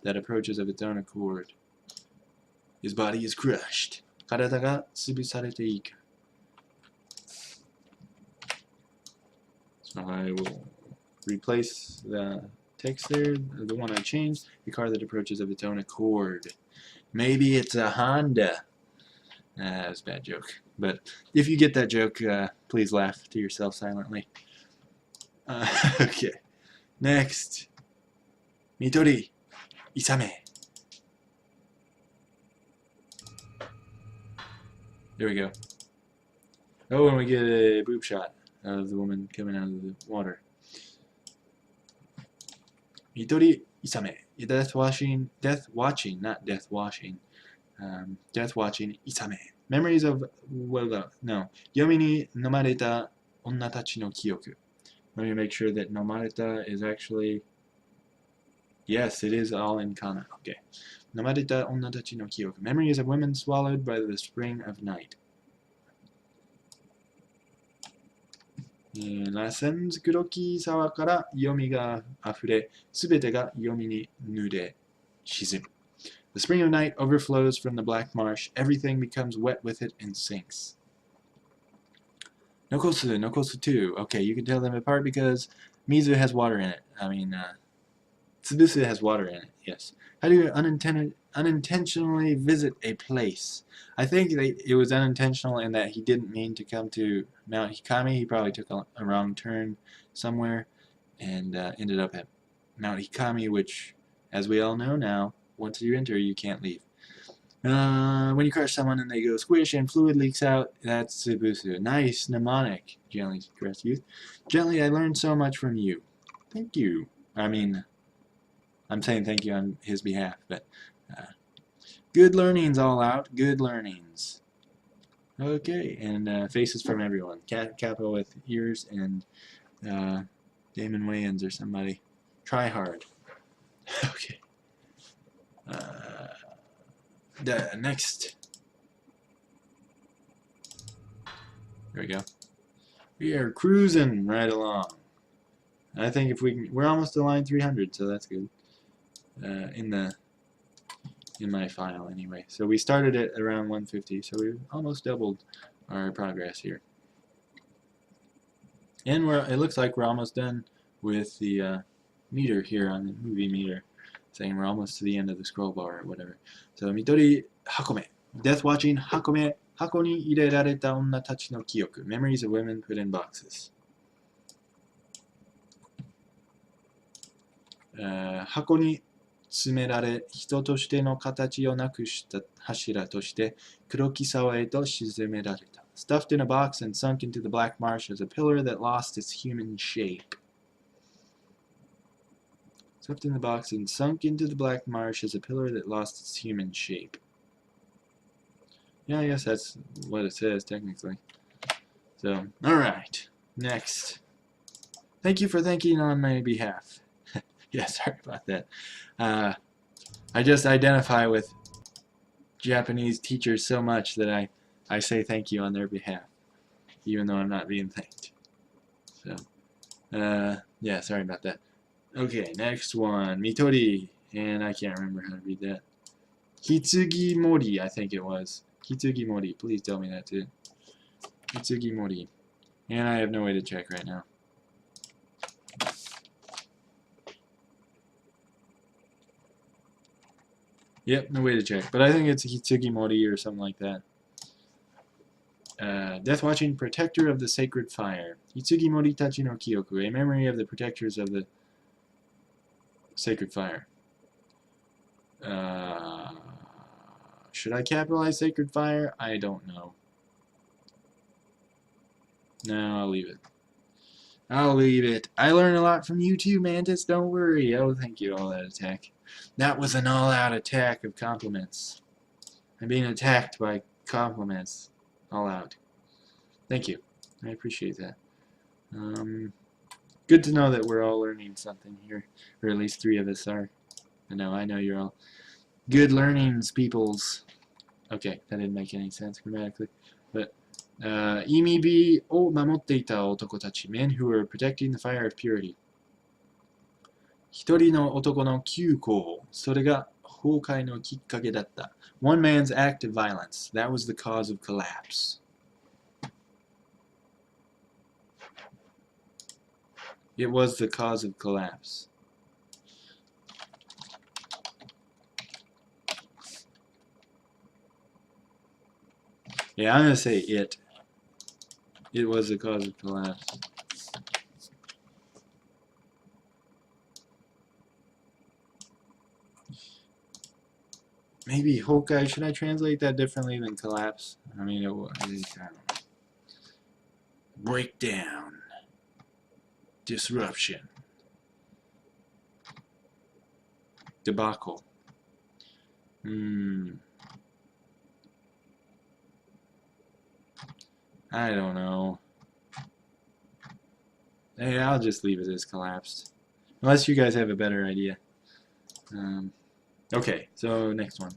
that approaches of its own accord. His body is crushed. 体が潰されていく. So I will replace the text there, the one I changed. A car that approaches of its own accord. Maybe it's a Honda. That was a bad joke. But if you get that joke, please laugh to yourself silently. Okay. Next. Mitori Isame. There we go. Oh, and we get a boob shot of the woman coming out of the water. Mitori Isame. Death watching, not death washing. Death watching Isame. Memories of, well, no. Yomi ni nomareta onna tachi no kyoku. Let me make sure that nomareta is actually, yes, it is all in kana. Okay. Nomareta onna tachi no kyoku. Memories of women swallowed by the spring of night. 螺旋黒き沢から読みが溢れ、すべてが読みに濡れ沈む。The spring of night overflows from the black marsh. Everything becomes wet with it and sinks. Nokosu, Nokosu 2. Okay, you can tell them apart because Mizu has water in it. Tsubusu has water in it, yes. How do you unintentionally visit a place? I think it was unintentional in that he didn't mean to come to Mount Hikami. He probably took a wrong turn somewhere and ended up at Mount Hikami, which, as we all know now, once you enter, you can't leave. When you crush someone and they go squish and fluid leaks out, that's Tsubusu. Nice mnemonic, Gently Caressed Youth. Gently, I learned so much from you. Thank you. I'm saying thank you on his behalf, but good learnings all out. Good learnings. Okay, and faces from everyone. Capo with ears and Damon Wayans or somebody. Try hard. Okay. Next. There we go. We are cruising right along. I think if we can, we're almost to line 300, so that's good. In my file anyway. So we started at around 150, so we've almost doubled our progress here. And it looks like we're almost done with the meter here on the movie meter, saying we're almost to the end of the scroll bar or whatever. So Midori Hakome, Death Watching Hakome, Hako ni irerareta onna tachi no kyoku, memories of women put in boxes. 箱に詰められ、人としての形をなくした柱として黒き沢へと沈められた。Stuffed in a box and sunk into the black marsh as a pillar that lost its human shape. Stuffed in the box and sunk into the black marsh as a pillar that lost its human shape. Yeah, I guess that's what it says technically. So, alright. Next. Thank you for thinking on my behalf. Yeah, sorry about that. I just identify with Japanese teachers so much that I say thank you on their behalf, even though I'm not being thanked. So, yeah, sorry about that. Okay, next one, Mitori, and I can't remember how to read that. Hitsugi Mori, I think it was. Hitsugi Mori, please tell me that too. Hitsugi Mori. And I have no way to check right now. Yep, no way to check. But I think it's Hitsugi Mori or something like that. Death Watching, Protector of the Sacred Fire. Hitsugi Mori Tachi no Kyoku, a memory of the protectors of the Sacred Fire. Should I capitalize Sacred Fire? I don't know. No, I'll leave it. I'll leave it. I learn a lot from you too, Mantis. Don't worry. Oh, thank you, All Out Attack. That was an all-out attack of compliments. I'm being attacked by compliments. All out. Thank you. I appreciate that. Good to know that we're all learning something here. Or at least 3 of us are. I know you're all good learnings, peoples. Okay, that didn't make any sense grammatically. But, Imibi o mamotte ita otoko tachi, men who were protecting the fire of purity. 一人の男の急行、それが崩壊のきっかけだった。One man's act of violence, that was the cause of collapse. It was the cause of collapse. Yeah, I'm going to say it. It was the cause of collapse. Maybe Hokkai, should I translate that differently than collapse? I mean, it was, I don't know. Breakdown. Disruption. Debacle. I don't know. Hey, I'll just leave it as collapsed. Unless you guys have a better idea. Okay, so next one.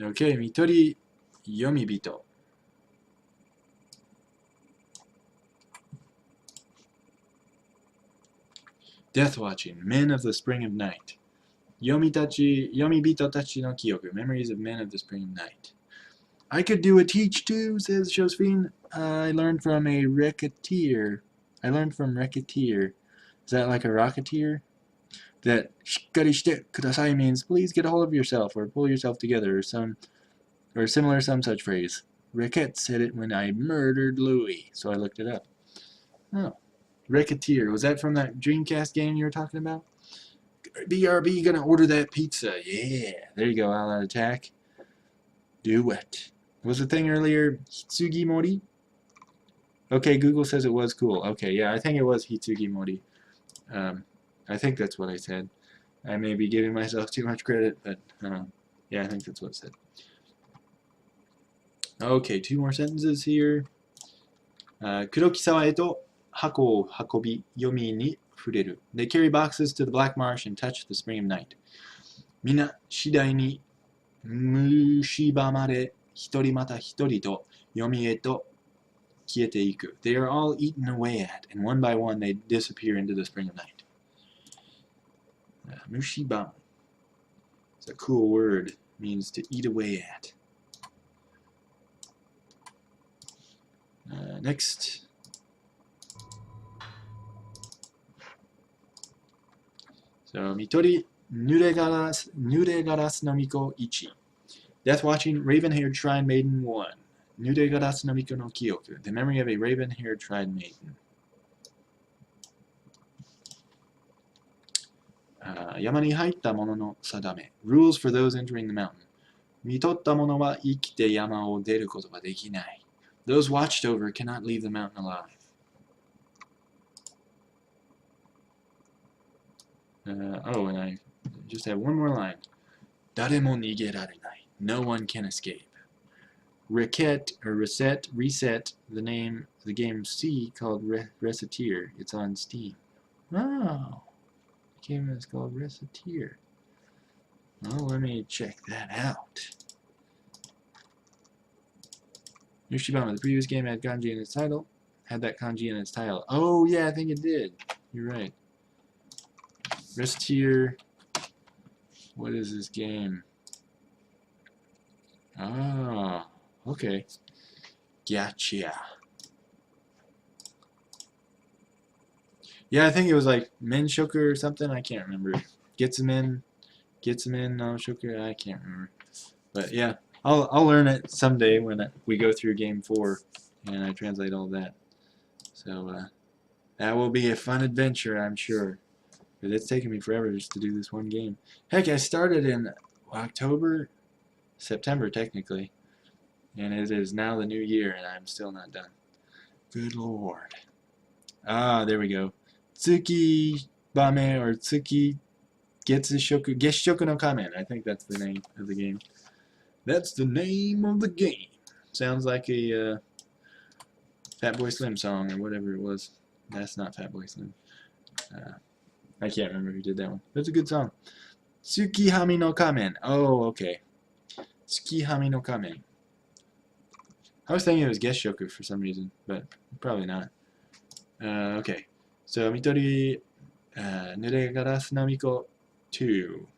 Okay, Mitori Yomibito. Death watching. Men of the spring of night. Yomibito tachi no kyoku. Memories of men of the spring of night. I could do a teach too, says Josephine. I learned from a racketeer. Is that like a rocketeer? That shikkari shite kudasai means please get a hold of yourself or pull yourself together or similar some such phrase. Rickett said it when I murdered Louis, so I looked it up. Oh, racketeer. Was that from that Dreamcast game you were talking about? BRB gonna order that pizza. Yeah, there you go. All-out attack. Do it. Was the thing earlier Hitsugi Mori? Okay, Google says it was cool. Okay, yeah, I think it was Hitsugi Mori. I think that's what I said. I may be giving myself too much credit, but yeah, I think that's what it said. Okay, 2 more sentences here. 黒木沢へと箱を運び、読みに触れる。They carry boxes to the black marsh and touch the spring of night. みんな次第に蝕まれ、一人また一人と読みへと消えていく。They are all eaten away at, and one by one they disappear into the spring of night. Mushibama. It's a cool word. It means to eat away at. Next. So, Mitori Nuregaras no Miko Ichi. Death watching raven-haired shrine maiden 1. Nuregaras no Miko no Kyoku. The memory of a raven-haired shrine maiden. 山に入った者の定め Rules for those entering the mountain 見とった者は生きて山を出ることができない Those watched over cannot leave the mountain alive. Oh, and I just have one more line. 誰も逃げられない No one can escape. Reset, the name of the game C called Reciteer. It's on Steam. Oh. Game is called Reciteer. Well, let me check that out. Nushibama, the previous game had kanji in its title. Had that kanji in its title. Oh, yeah, I think it did. You're right. Reciteer. What is this game? Ah, okay. Gotcha. Yeah, I think it was like Menshoku or something. I can't remember. Getsumen, no Shoku. I can't remember. But yeah, I'll learn it someday when we go through Game 4 and I translate all that. So that will be a fun adventure, I'm sure. But it's taken me forever just to do this one game. Heck, I started in September technically, and it is now the new year, and I'm still not done. Good Lord. Ah, there we go. Tsuki Bame or Tsuki Getshoku no Kamen. I think that's the name of the game. That's the name of the game. Sounds like a Fatboy Slim song or whatever it was. That's not Fatboy Slim. I can't remember who did that one. That's a good song. Tsukihami no Kamen. Oh, okay. Tsukihami no Kamen. I was thinking it was Getshoku for some reason, but probably not. Okay. So, Mitori Nuregaras no Miko 2.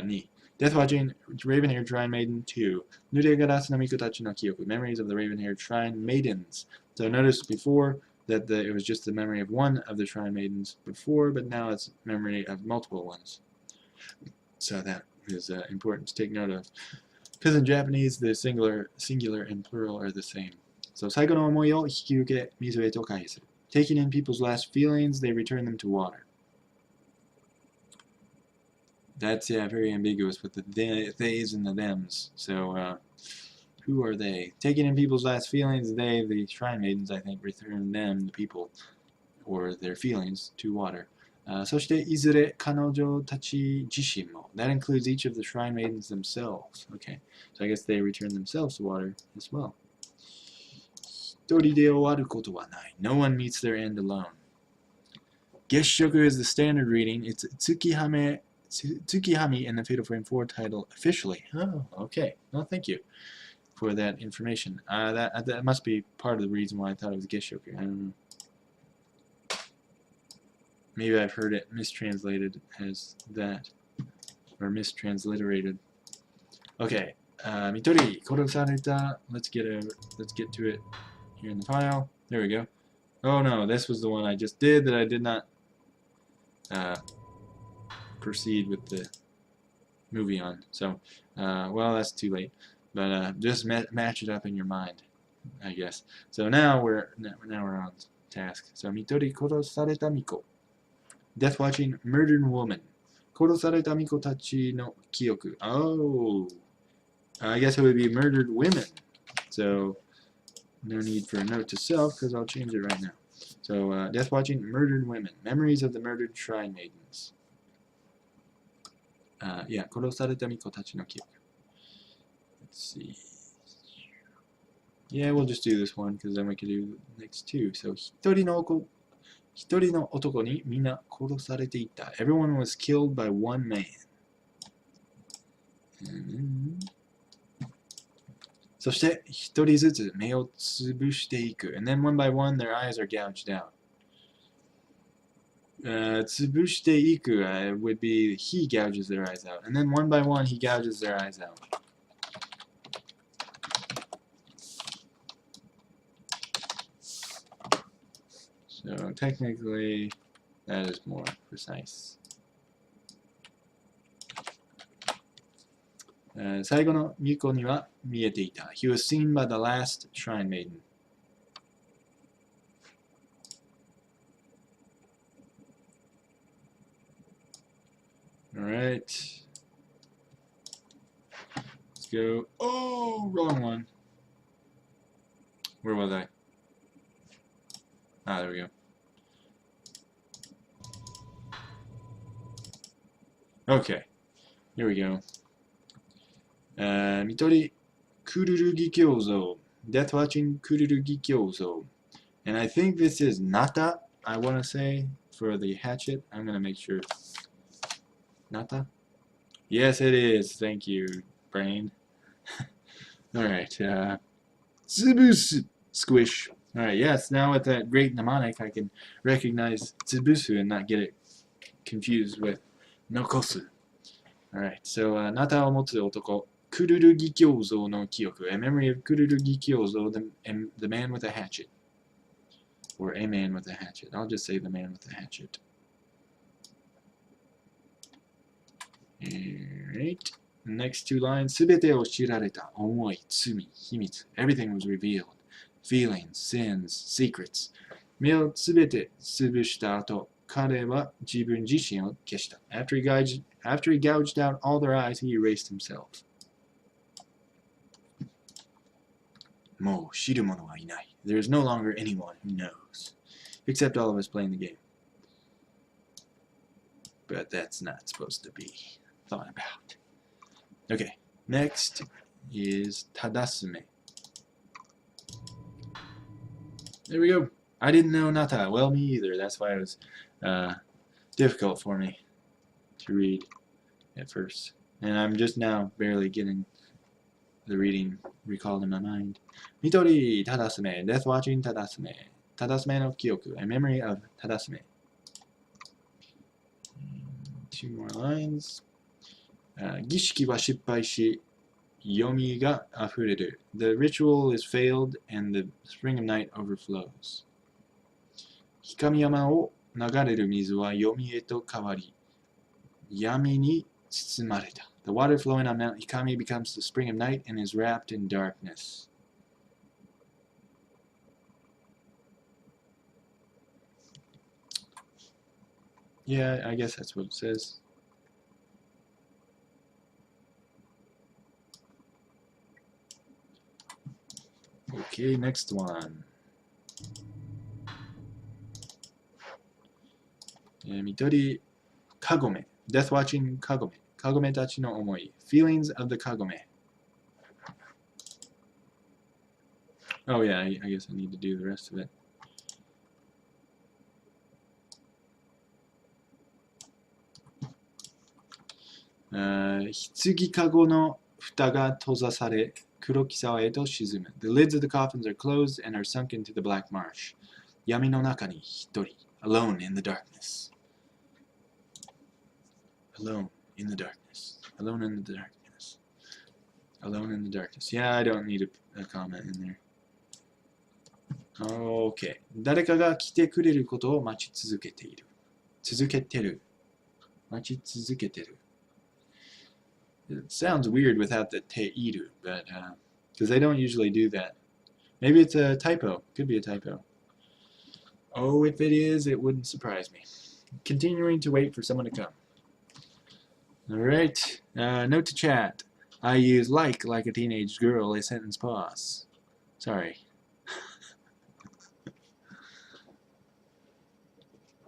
Ni. Death Watching Raven-Haired Shrine Maiden 2. Nuregaras no Miko tachi no Kyoku. Memories of the Raven-Haired Shrine Maidens. So, notice before that it was just the memory of one of the Shrine Maidens before, but now it's memory of multiple ones. So, that is important to take note of. Because in Japanese, the singular and plural are the same. So, 最後の思いを引き受け、水へと返す。Taking in people's last feelings, they return them to water. That's, yeah, very ambiguous with the theys and the thems. So, who are they? Taking in people's last feelings, they, the Shrine Maidens, I think, return them, the people, or their feelings, to water. そして、いずれ彼女たち自身も. That includes each of the Shrine Maidens themselves. Okay, so I guess they return themselves to water as well. 一人で終わることはない. No one meets their end alone. Getshoku is the standard reading. It's Tsukihami in the Fatal Frame 4 title officially. Oh, okay. Well, thank you for that information. That must be part of the reason why I thought it was Getshoku. I don't know. Maybe I've heard it mistranslated as that, or mistransliterated. Okay, Mitori, Kodosareta. Let's get to it here in the file. There we go. Oh no, this was the one I just did that I did not proceed with the movie on. So, well, that's too late. But just match it up in your mind, I guess. So now we're on task. So Mitori Kodosareta Miko. Death watching murdered woman. Kodosareta Miko tachi no kyoku. Oh, I guess it would be murdered women. So no need for a note to self because I'll change it right now. So death watching murdered women. Memories of the murdered shrine maidens. Yeah, Kodosareta Miko tachi no kyoku. Let's see. Yeah, we'll just do this one because then we can do the next two. So Hitori no otoko ni mina korosarete ita. Everyone was killed by one man. So して一人ずつ目をつぶしていく. And then one by one their eyes are gouged out. つぶしていく would be he gouges their eyes out. And then one by one he gouges their eyes out. So technically that is more precise. 最後の巫女には見えていた. He was seen by the last shrine maiden. Alright. Let's go. Oh, wrong one. Where was I? Ah, there we go. Okay. Here we go. Mitori Kururu Gikyozo. Death watching Kururu Gikyozo. And I think this is Nata, I want to say, for the hatchet. I'm going to make sure. Nata? Yes, it is. Thank you, brain. Alright. Tsubusu. Squish. Alright, yes, now with that great mnemonic, I can recognize Tsubusu and not get it confused with Nokosu. Alright, so, Nata o motsu otoko. Kururu Gikyozo no Kyoku. A memory of Kururu Gikyozo, the man with a hatchet. Or a man with a hatchet. I'll just say the man with the hatchet. Alright. Next two lines. Subete o shirareta. Omoi, tsumi, himitsu. Everything was revealed. Feelings, sins, secrets. 目をすべて潰した後、彼は自分自身を消した. After he gouged out all their eyes, he erased himself. もう知る者はいない. There is no longer anyone who knows, except all of us playing the game. But that's not supposed to be thought about. Okay, next is Tadasume. There we go. I didn't know Nata. Well, me either. That's why it was difficult for me to read at first. And I'm just now barely getting the reading recalled in my mind. Mitori Tadasume. Death watching Tadasume. Tadasume no Kyoku. A memory of Tadasume. Two more lines. 儀式は失敗し、yomiが溢れる. The ritual is failed and the spring of night overflows. 光山を流れる水はyomiへと変わり、闇に包まれた. The water flowing on Mount Hikami becomes the spring of night and is wrapped in darkness. Yeah, I guess that's what it says. Okay, next one. Mitori Kagome. Death watching Kagome. Kagome tachi no omoi. Feelings of the Kagome. Oh yeah, I guess I need to do the rest of it. Hitsugi kago no futa ga tozasare kurokisawa e to shizumu. The lids of the coffins are closed and are sunk into the black marsh. Yami no naka ni hitori. Alone in the darkness. Alone in the darkness. Alone in the darkness. Alone in the darkness. Yeah, I don't need a comment in there. Okay. 誰かが来てくれることを待ち続けている。続けてる。待ち続けてる。It sounds weird without the teiru, but because they don't usually do that. Maybe it's a typo. Could be a typo. Oh, if it is, it wouldn't surprise me. Continuing to wait for someone to come. Alright, note to chat. I use like a teenage girl, a sentence pause. Sorry.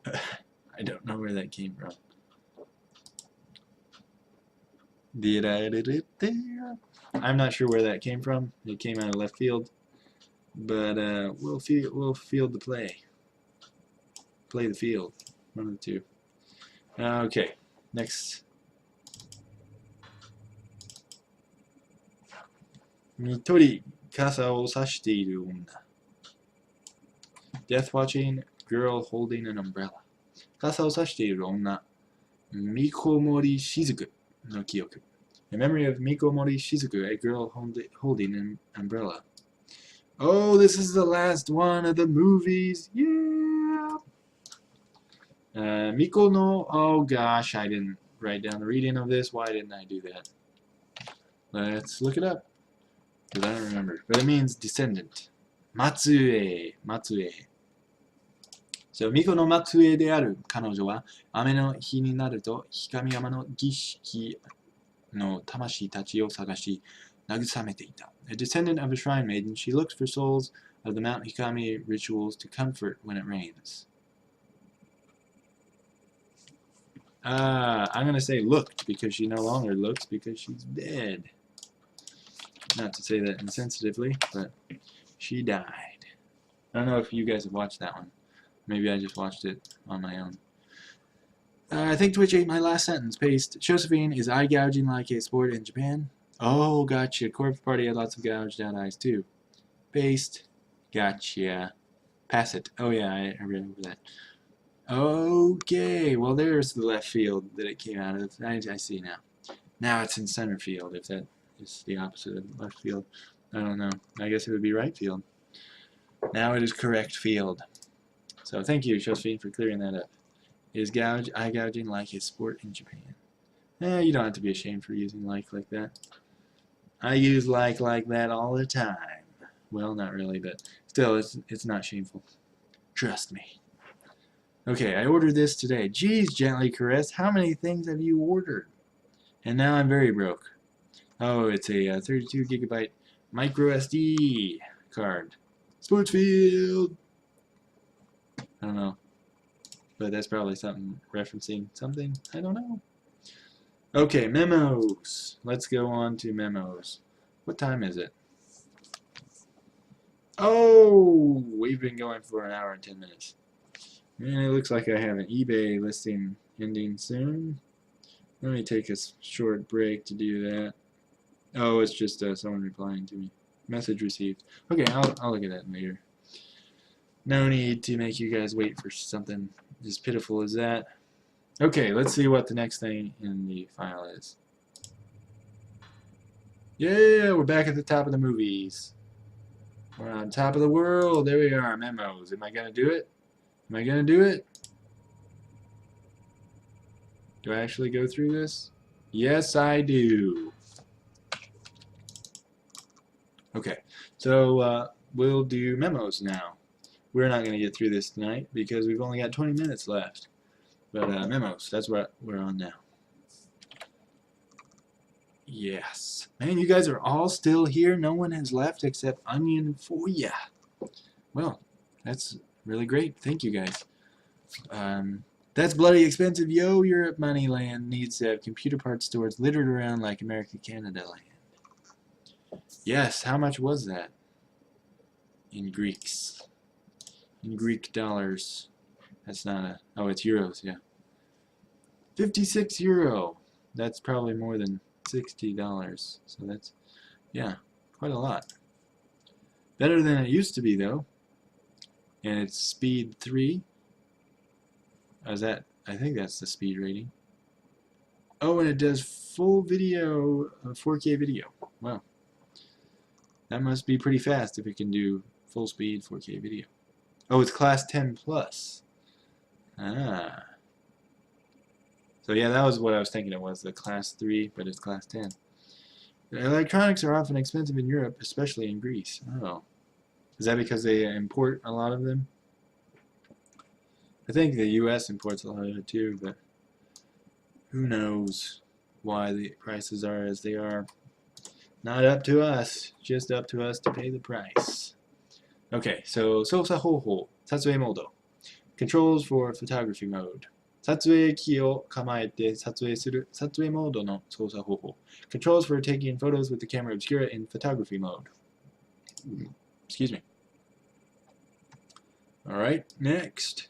I don't know where that came from. Did I edit it there? I'm not sure where that came from. It came out of left field. But we'll field the play. Play the field. One of the two. Okay, next. 一人傘を差している女 Death watching girl holding an umbrella 傘を差している女 Mikomori Shizuku の記憶 A memory of Mikomori Shizuku, a girl holding an umbrella. Oh, this is the last one of the movies. Yeah! Miko no... Oh gosh, I didn't write down the reading of this. Why didn't I do that? Let's look it up. Because I don't remember. But it means descendant. Matsue. Matsue. So, Miko no Matsue である彼女は、雨の日になると、光山の儀式の魂たちを探し、慰めていた。A descendant of a shrine maiden, she looked for souls of the Mount Hikami rituals to comfort when it rains. I'm going to say looked, because she no longer looks, because she's dead. Not to say that insensitively, but she died. I don't know if you guys have watched that one. Maybe I just watched it on my own. I think Twitch ate my last sentence. Paste. Josephine is eye gouging like a sport in Japan. Oh, gotcha. Corpse Party had lots of gouged out eyes too. Paste. Gotcha. Pass it. Oh yeah, I remember that. Okay, well there's the left field that it came out of. I see now. Now it's in center field, if that is the opposite of left field. I don't know. I guess it would be right field. Now it is correct field. So thank you, Josephine, for clearing that up. Is eye gouging like a sport in Japan? You don't have to be ashamed for using like that. I use like that all the time. Well, not really, but still, it's not shameful. Trust me. Okay, I ordered this today. Geez, Gently Caress, how many things have you ordered? And now I'm very broke. Oh, it's a 32 gigabyte micro SD card. Sportsfield! I don't know. But that's probably something referencing something. I don't know. Okay, Memos. Let's go on to Memos. What time is it? Oh, we've been going for an hour and 10 minutes. And it looks like I have an eBay listing ending soon. Let me take a short break to do that. Oh, it's just someone replying to me. Message received. Okay, I'll look at that later. No need to make you guys wait for something as pitiful as that. Okay, let's see what the next thing in the file is. Yeah, we're back at the top of the movies. We're on top of the world. There we are, Memos. Am I going to do it? Am I going to do it? Do I actually go through this? Yes, I do. Okay, so we'll do Memos now. We're not going to get through this tonight because we've only got 20 minutes left. But Memos, that's what we're on now. Yes. Man, you guys are all still here. No one has left except Onion for ya. Well, that's really great. Thank you guys. That's bloody expensive. Yo, Europe money land needs to have computer parts stores littered around like America, Canada land. Yes, how much was that? In Greeks. In Greek dollars. That's not a... Oh, it's euros, yeah. 56 euro. That's probably more than $60. So that's, yeah, quite a lot. Better than it used to be, though. And it's speed 3. Is that... I think that's the speed rating. Oh, and it does full video, 4K video. Wow. That must be pretty fast if it can do full speed 4K video. Oh, it's class 10 plus. Ah. So yeah, that was what I was thinking it was, the class 3, but it's class 10. Electronics are often expensive in Europe, especially in Greece. Oh. Is that because they import a lot of them? I think the US imports a lot of it too, but who knows why the prices are as they are. Not up to us, just up to us to pay the price. Okay, so Sousa Hoho, Satsue Mode. Controls for photography mode. 撮影機を構えて撮影する撮影モードの操作方法. Controls for taking photos with the camera obscura in photography mode. Excuse me. Alright, next.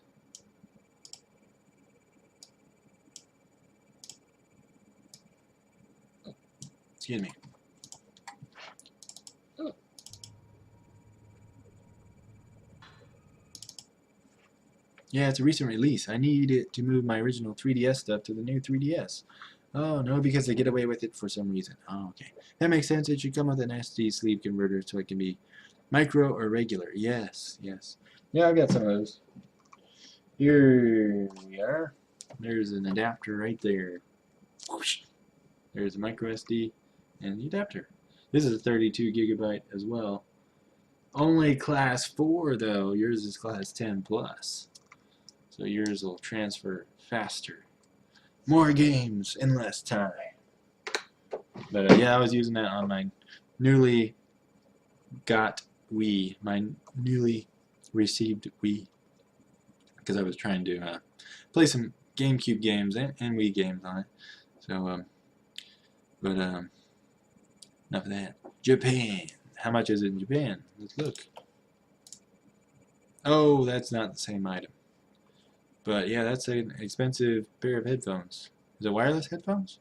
Excuse me. Yeah, it's a recent release. I need it to move my original 3DS stuff to the new 3DS. Oh, no, because they get away with it for some reason. Oh, okay. That makes sense. It should come with an SD sleeve converter so it can be micro or regular. Yes, yes. Yeah, I've got some of those. Here we are. There's an adapter right there. Whoosh. There's a micro SD and the adapter. This is a 32 gigabyte as well. Only class 4 though. Yours is class 10 plus. So yours will transfer faster. More games in less time. But yeah, I was using that on my newly got Wii, my newly received Wii, because I was trying to play some GameCube games and Wii games on it. So, enough of that. Japan. How much is it in Japan? Let's look. Oh, that's not the same item. But yeah, that's an expensive pair of headphones. Is it wireless headphones?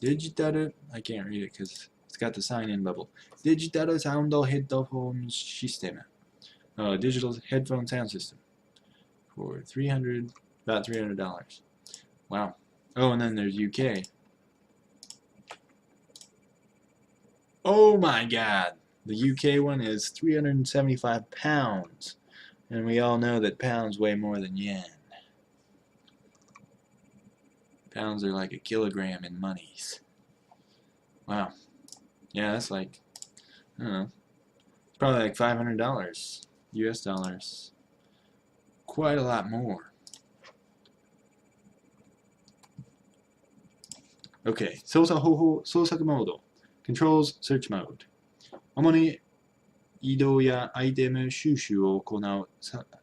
Digital, I can't read it because it's got the sign-in bubble. Digital sound headphone system. Oh, digital headphone sound system for about $300. Wow. Oh, and then there's UK. Oh my God, the UK one is 375 pounds, and we all know that pounds weigh more than yen. Pounds are like a kilogram in monies. Wow. Yeah, that's like, I don't know, probably like $500 US dollars. Quite a lot more. Okay, 操作方法、操作モード。Controls Search Mode. 主に移動やアイテム収集を行う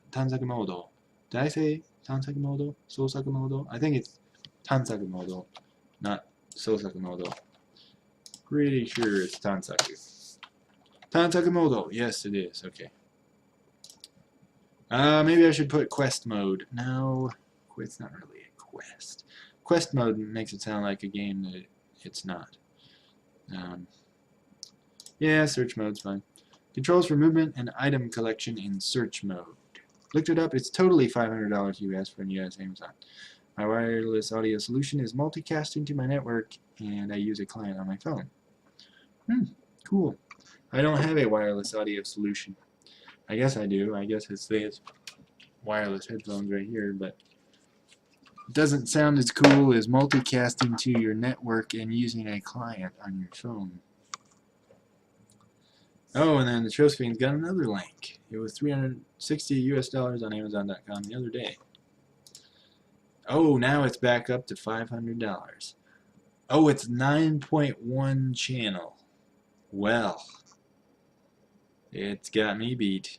探索モード。Did I say 探索モード? 捜索モード? I think it's 探索モード, not 捜索モード. Pretty sure it's 探索. 探索モード. Yes, it is. Okay. Maybe I should put quest mode. No, it's not really a quest. Quest mode makes it sound like a game that it's not. Yeah, search mode's fine. Controls for movement and item collection in search mode. Looked it up. It's totally $500 US from US Amazon. My wireless audio solution is multicasting to my network, and I use a client on my phone. Cool. I don't have a wireless audio solution. I guess I do. I guess it's wireless headphones right here, but it doesn't sound as cool as multicasting to your network and using a client on your phone. Oh, and then the Trophy's got another link. It was $360 US on Amazon.com the other day. Oh, now it's back up to $500. Oh, it's 9.1 channel. Well, it's got me beat.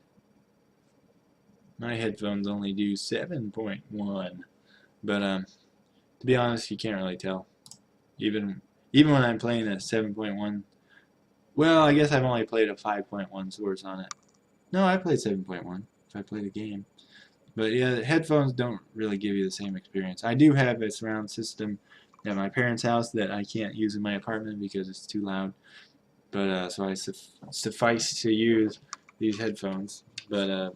My headphones only do 7.1. But to be honest, you can't really tell. Even when I'm playing a 7.1, well, I guess I've only played a 5.1 source on it. No, I played 7.1 if I played a game. But yeah, the headphones don't really give you the same experience. I do have a surround system at my parents' house that I can't use in my apartment because it's too loud. But so I suffice to use these headphones, but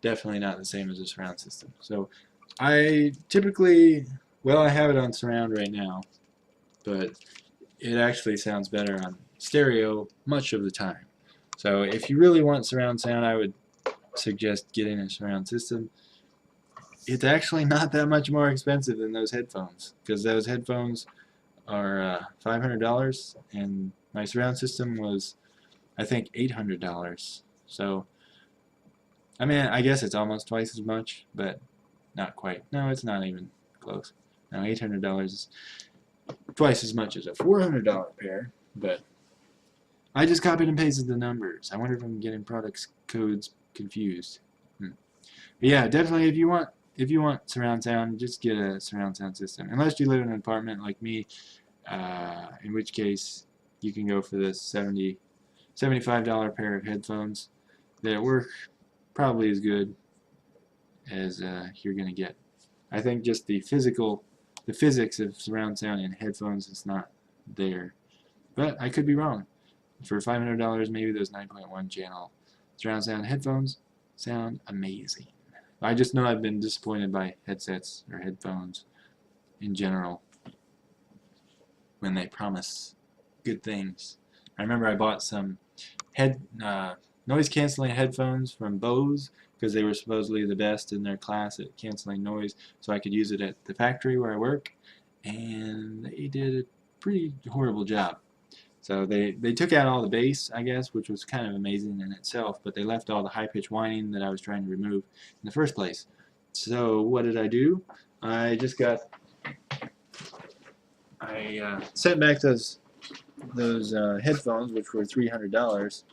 definitely not the same as a surround system. So I typically, well, I have it on surround right now, but it actually sounds better on stereo much of the time. So if you really want surround sound, I would suggest getting a surround system. It's actually not that much more expensive than those headphones, because those headphones are $500 and my surround system was, I think, $800. So I mean, I guess it's almost twice as much, but not quite. No, it's not even close. Now $800 is twice as much as a $400 pair, but I just copied and pasted the numbers. I wonder if I'm getting products codes confused. But yeah, definitely if you want surround sound, just get a surround sound system. Unless you live in an apartment like me, in which case you can go for this $75 pair of headphones that work probably as good as you're gonna get. I think just the physics of surround sound in headphones is not there, but I could be wrong. For $500, maybe those 9.1 channel surround sound headphones sound amazing. I just know I've been disappointed by headsets or headphones in general when they promise good things. I remember I bought some noise canceling headphones from Bose because they were supposedly the best in their class at canceling noise, so I could use it at the factory where I work, and they did a pretty horrible job. So they took out all the bass, I guess, which was kind of amazing in itself, but they left all the high-pitched whining that I was trying to remove in the first place. So what did I do? I sent back those headphones, which were $300,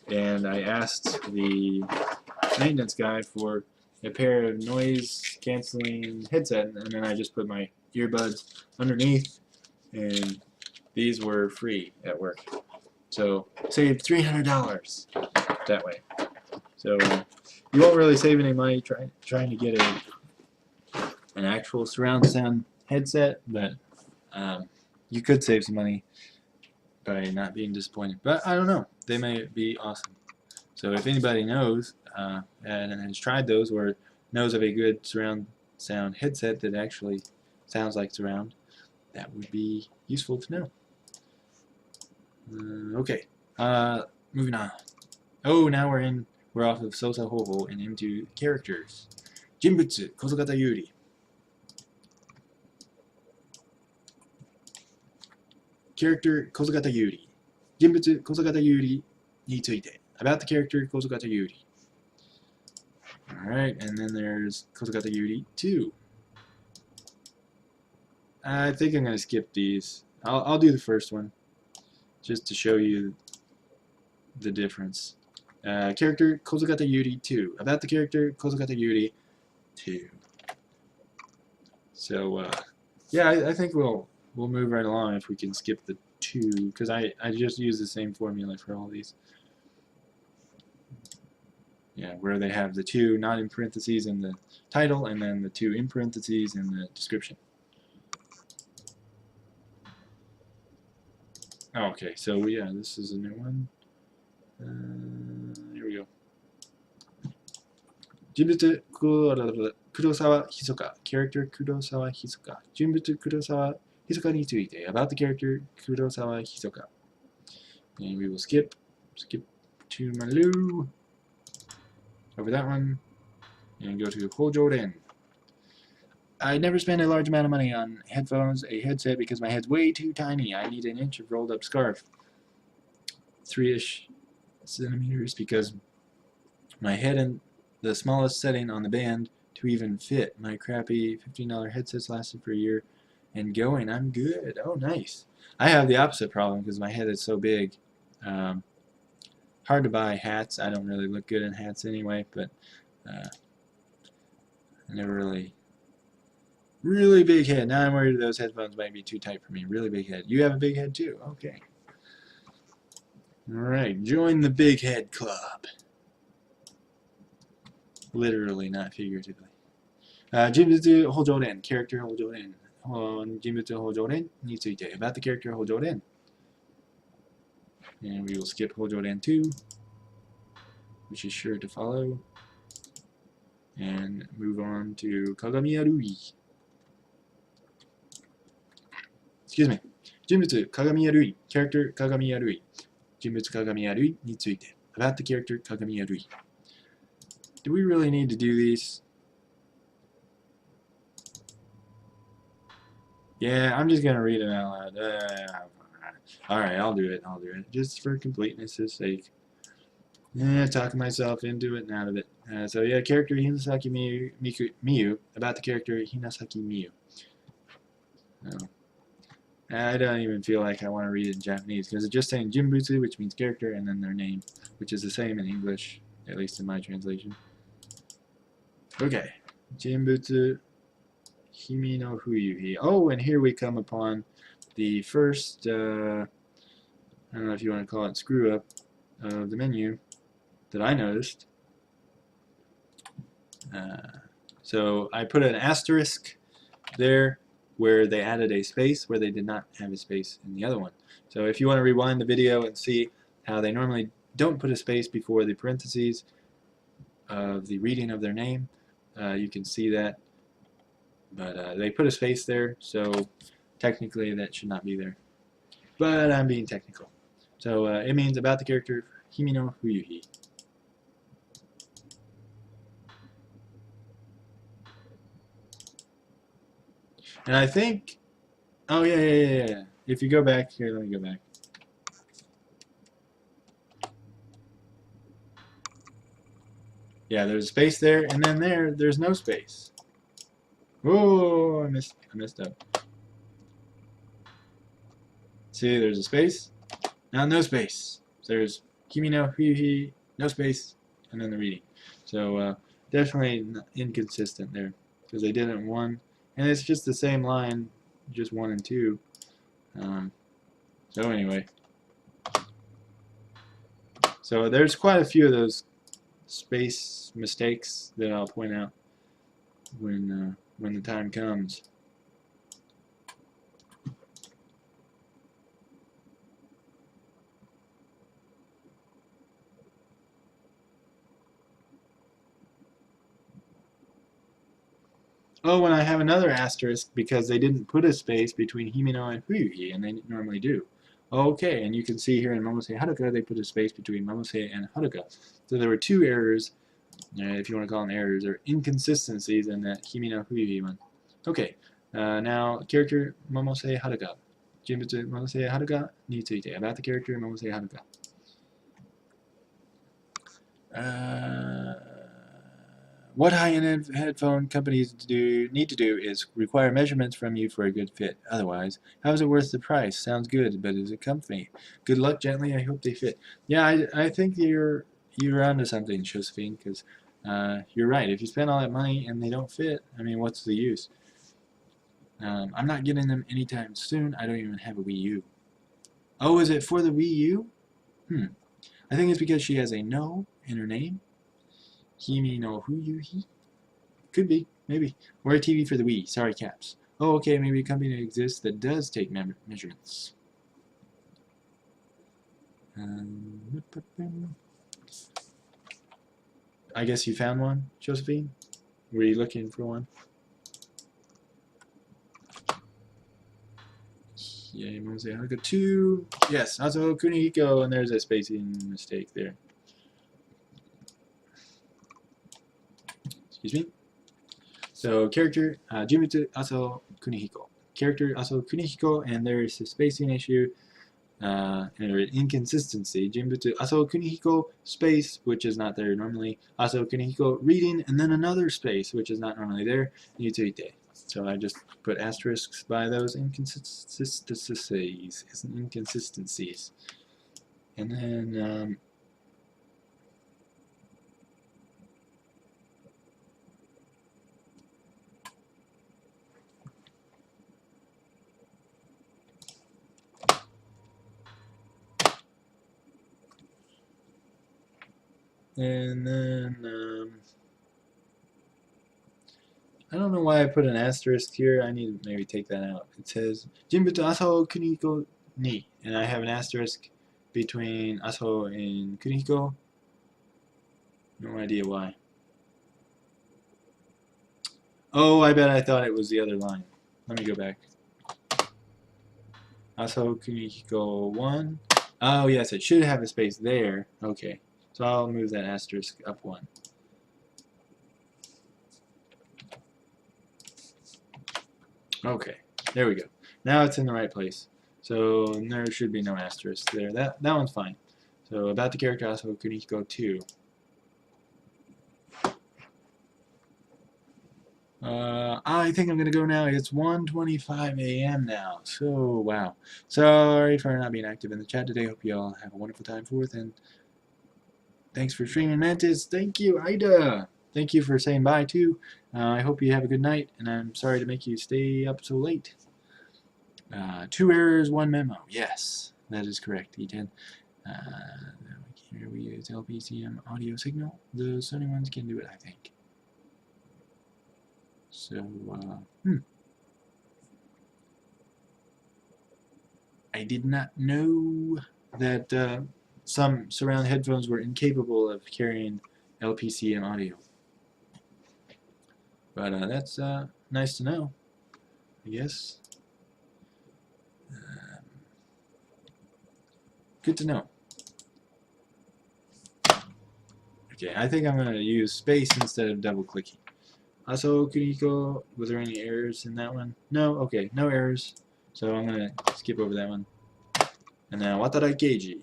and I asked the maintenance guy for a pair of noise canceling headset, and then I just put my earbuds underneath, and these were free at work. So saved $300 that way. So you won't really save any money trying to get an actual surround sound headset, but you could save some money by not being disappointed. But I don't know. They may be awesome. So if anybody knows and has tried those or knows of a good surround sound headset that actually sounds like surround, that would be useful to know. Okay, moving on. Oh, now we're off of Sosa Hoho and into characters. Jinbutsu, Kozogata Yuri. Character Kozogata Yuri. Jinbutsu Kozogata Yuri ni tsuite. About the character Kozogata Yuri. Alright, and then there's Kozogata Yuri 2. I think I'm going to skip these. I'll do the first one, just to show you the difference. Character Kozogata Yuri 2. About the character Kozogata Yuri 2. So yeah, I think we'll move right along if we can skip the 2, because I just use the same formula for all these. Yeah, where they have the 2 not in parentheses in the title, and then the 2 in parentheses in the description. Okay, so yeah, this is a new one. Here we go. Jinbutsu Kurosawa Hisoka. Character Kurosawa Hisoka. Jinbutsu Kurosawa Hisoka ni tsuite. About the character Kurosawa Hisoka. And we will skip to Malu. Over that one. And go to Hojoren. I never spend a large amount of money on headphones, a headset, because my head's way too tiny. I need an inch of rolled up scarf. 3-ish centimeters, because my head in the smallest setting on the band to even fit. My crappy $15 headsets lasted for a year and going. I'm good. Oh, nice. I have the opposite problem because my head is so big. Hard to buy hats. I don't really look good in hats anyway, but I never really big head. Now I'm worried those headphones might be too tight for me. Really big head. You have a big head too? Okay. Alright, join the big head club. Literally, not figuratively. Jinbutsu Hojoren. Character Hojoren. Jinbutsu Hojoren ni tsuite. About the character Hojoren. And we will skip Hojoren 2, which is sure to follow. And move on to Kagami Arui. Excuse me. 人物鏡や類 character 鏡や類人物鏡や類について about the character 鏡や類 Do we really need to do these? Yeah, I'm just gonna read it out loud. Alright, I'll do it. Just for completeness' sake. Talking myself into it and out of it. So yeah, character Hinasaki Miyu about the character Hinasaki Miyu. I don't even feel like I want to read it in Japanese because it's just saying Jinbutsu, which means character, and then their name, which is the same in English, at least in my translation. Okay, Jinbutsu Himi no Fuyuhi. Oh, and here we come upon the first, I don't know if you want to call it screw up of the menu that I noticed. So I put an asterisk there where they added a space where they did not have a space in the other one. So if you want to rewind the video and see how they normally don't put a space before the parentheses of the reading of their name, you can see that. But they put a space there, so technically that should not be there. But I'm being technical. So it means about the character Himi no Fuyuhi. And I think, oh yeah. If you go back, here, let me go back. Yeah, there's a space there, and then there's no space. Oh, I messed up. See, there's a space, now no space. So there's Kimi no Fuyuhi, no space, and then the reading. So definitely inconsistent there, because they did it in one, and it's just the same line, just 1 and 2. So anyway, so there's quite a few of those space mistakes that I'll point out when the time comes. Oh, and I have another asterisk because they didn't put a space between Himino and Fuyuhi, and they normally do. Okay, and you can see here in Momose Haruka they put a space between Momose and Haruka. So there were 2 errors, if you want to call them errors, or inconsistencies in that Himino Fuyuhi one. Okay, now character Momose Haruka. Jinbutsu Momose Haruka ni tsuite. About the character Momose Haruka. What high-end headphone companies need to do is require measurements from you for a good fit. Otherwise, how is it worth the price? Sounds good, but is it comfy? Good luck, gently. I hope they fit. Yeah, I think you're onto something, Josephine, because you're right. If you spend all that money and they don't fit, I mean, what's the use? I'm not getting them anytime soon. I don't even have a Wii U. Oh, is it for the Wii U? I think it's because she has a no in her name. Himi no Fuyuhi? Could be, maybe. Or a TV for the Wii. Sorry, caps. Oh, okay, maybe a company exists that does take measurements. I guess you found one, Josephine? Were you looking for one? Yay, Momose Haruka 2. Yes, Aso Kunihiko, and there's a spacing mistake there. Excuse me. So character Jinbutsu Aso Kunihiko. Character Aso Kunihiko, and there is a spacing issue and an inconsistency. Jinbutsu Aso Kunihiko space, which is not there normally. Aso Kunihiko reading, and then another space, which is not normally there. Nitsuite. So I just put asterisks by those inconsistencies. And then I don't know why I put an asterisk here. I need to maybe take that out. It says Jinbutsu Aso Kunihiko ni, and I have an asterisk between Aso and Kunihiko. No idea why. Oh, I bet I thought it was the other line. Let me go back. Aso Kunihiko 1. Oh, yes, it should have a space there. Okay, so I'll move that asterisk up 1. Okay, there we go. Now it's in the right place. So there should be no asterisk there. That one's fine. So about the character Aso Kunihiko 2. I think I'm going to go now. It's 1:25 a.m. now. So, wow. Sorry for not being active in the chat today. Hope you all have a wonderful time forth. And thanks for streaming, Mantis. Thank you, Ida. Thank you for saying bye, too. I hope you have a good night. And I'm sorry to make you stay up so late. 2 errors, 1 memo. Yes, that is correct, E10. Here we use LPCM audio signal. The Sony ones can do it, I think. So, I did not know that some surround headphones were incapable of carrying LPCM audio. But that's nice to know, I guess. Good to know. Okay, I think I'm going to use space instead of double clicking. Aso Kunihiko, was there any errors in that one? No? Okay, no errors. So I'm going to skip over that one. And now Watarai Keiji.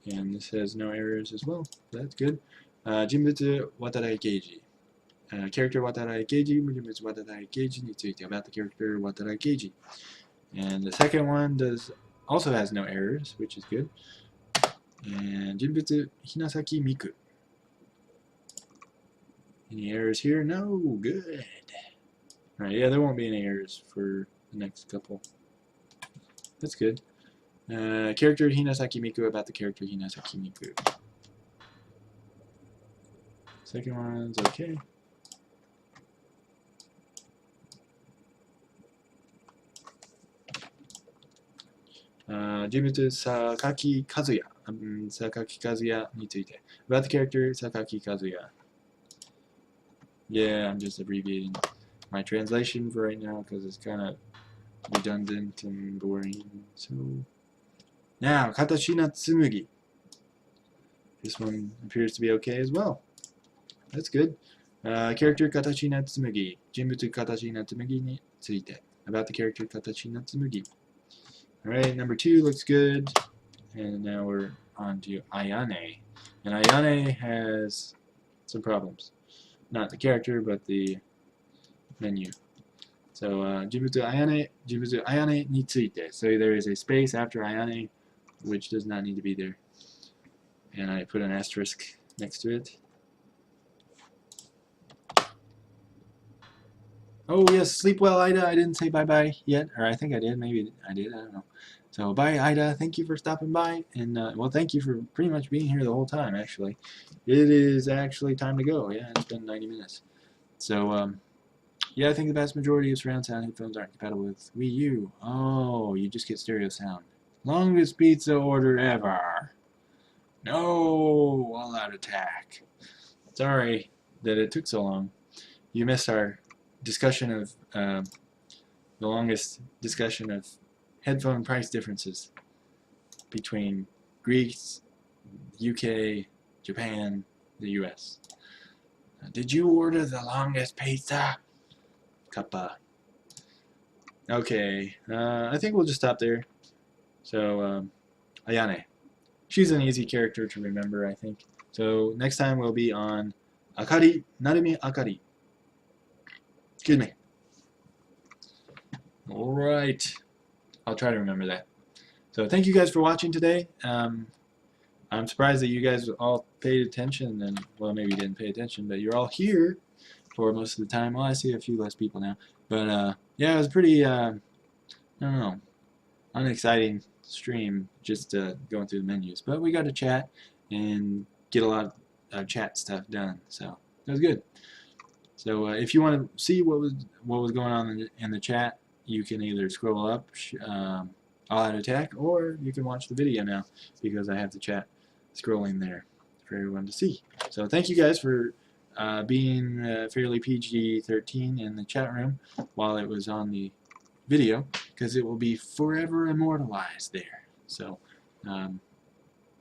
And this has no errors as well. That's good. Jinbutsu Watarai Keiji. Character Watarai Keiji, Jinbutsu Watarai Keiji について about the character Watarai Keiji. And the second one also has no errors, which is good. And Jinbutsu Hinasaki Miku. Any errors here? No, good. Alright, yeah, there won't be any errors for the next couple. That's good. Character Hinasaki Miku about the character Hinasaki Miku. Second one's okay. Jinbutsu Sakaki Kazuya. Sakaki Kazuya について about the character Sakaki Kazuya. Yeah, I'm just abbreviating my translation for right now because it's kind of redundant and boring. So now, Katashina Tsumugi. This one appears to be okay as well. That's good. Character Katashina Tsumugi. Jinbutsu Katashina Tsumugi について about the character Katashina Tsumugi. Alright, number 2 looks good. And now we're on to Ayane. And Ayane has some problems. Not the character, but the menu. So, Jinbutsu Ayane について. So there is a space after Ayane, which does not need to be there. And I put an asterisk next to it. Oh, yes, sleep well, Ida. I didn't say bye-bye yet. Or I think I did. Maybe I did. I don't know. So, bye, Ida. Thank you for stopping by. And, well, thank you for pretty much being here the whole time, actually. It is actually time to go. Yeah, it's been 90 minutes. So, yeah, I think the vast majority of surround sound headphones aren't compatible with Wii U. Oh, you just get stereo sound. Longest pizza order ever. No, all-out attack. Sorry that it took so long. You missed our discussion of the longest discussion of headphone price differences between Greece, UK, Japan, the US. Did you order the longest pizza? Kappa. Okay, I think we'll just stop there. So, Ayane. She's an easy character to remember, I think. So, next time we'll be on Akari, Narumi Akari. Excuse me. Alright. I'll try to remember that. So, thank you guys for watching today. I'm surprised that you guys all paid attention, and, well, maybe you didn't pay attention, but you're all here for most of the time. Well, I see a few less people now. But, yeah, it was pretty, I don't know, unexciting stream just going through the menus. But we got to chat and get a lot of chat stuff done. So, that was good. So, if you want to see what was going on in the chat, you can either scroll up, All Out Attack, or you can watch the video now because I have the chat scrolling there for everyone to see. So thank you guys for being fairly PG-13 in the chat room while it was on the video, because it will be forever immortalized there. So,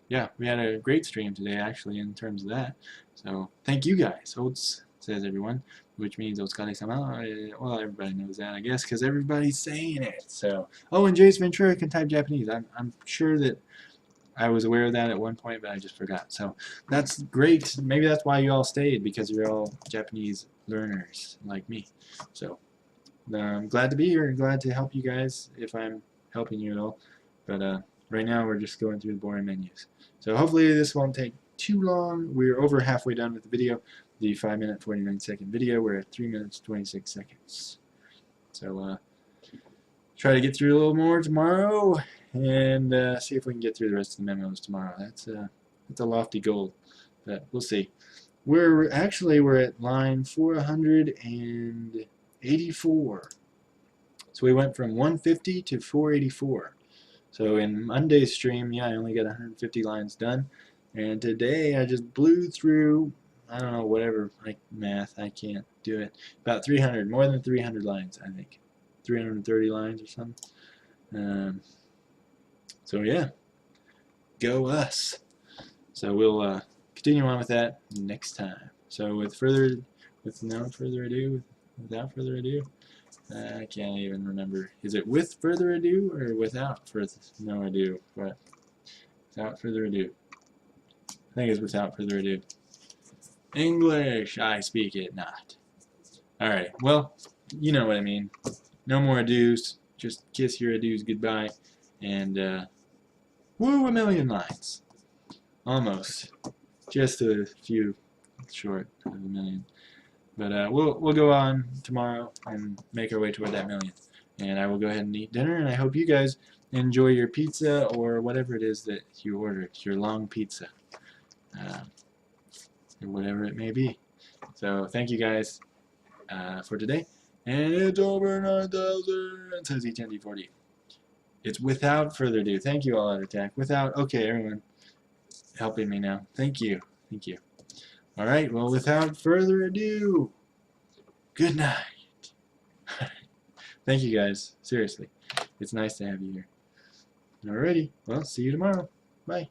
yeah, we had a great stream today, actually, in terms of that. So, thank you guys. Oats, says everyone, which means Otskale-sama. Well, everybody knows that, I guess, because everybody's saying it. So, oh, and Jace Ventura can type Japanese. I'm sure that I was aware of that at one point, but I just forgot. So, that's great. Maybe that's why you all stayed, because you're all Japanese learners like me. So, I'm glad to be here and glad to help you guys if I'm helping you at all. But right now we're just going through the boring menus. So hopefully this won't take too long. We're over halfway done with the video. The 5-minute 49-second video. We're at 3 minutes 26 seconds. So try to get through a little more tomorrow and see if we can get through the rest of the memos tomorrow. That's a lofty goal, but we'll see. We're at line 484. So we went from 150 to 484. So in Monday's stream, yeah, I only got 150 lines done. And today I just blew through, I don't know, whatever, like math, I can't do it. About 300, more than 300 lines, I think. 330 lines or something. So yeah, go us. So we'll continue on with that next time. So without further ado, I can't even remember. Is it with further ado or without no ado? But without further ado. I think it's without further ado. English, I speak it not. Alright, well, you know what I mean. No more ados. Just kiss your ados goodbye. And, woo, 1,000,000 lines. Almost. Just a few short of 1,000,000. But we'll go on tomorrow and make our way toward that 1,000,000. And I will go ahead and eat dinner, and I hope you guys enjoy your pizza or whatever it is that you ordered, your long pizza, or whatever it may be. So thank you guys for today. And it's over 9,000, says E10D40. It's without further ado. Thank you all at Attack. Okay, everyone helping me now. Thank you. Thank you. Alright, well, without further ado, good night. Thank you guys. Seriously. It's nice to have you here. Alrighty, well, see you tomorrow. Bye.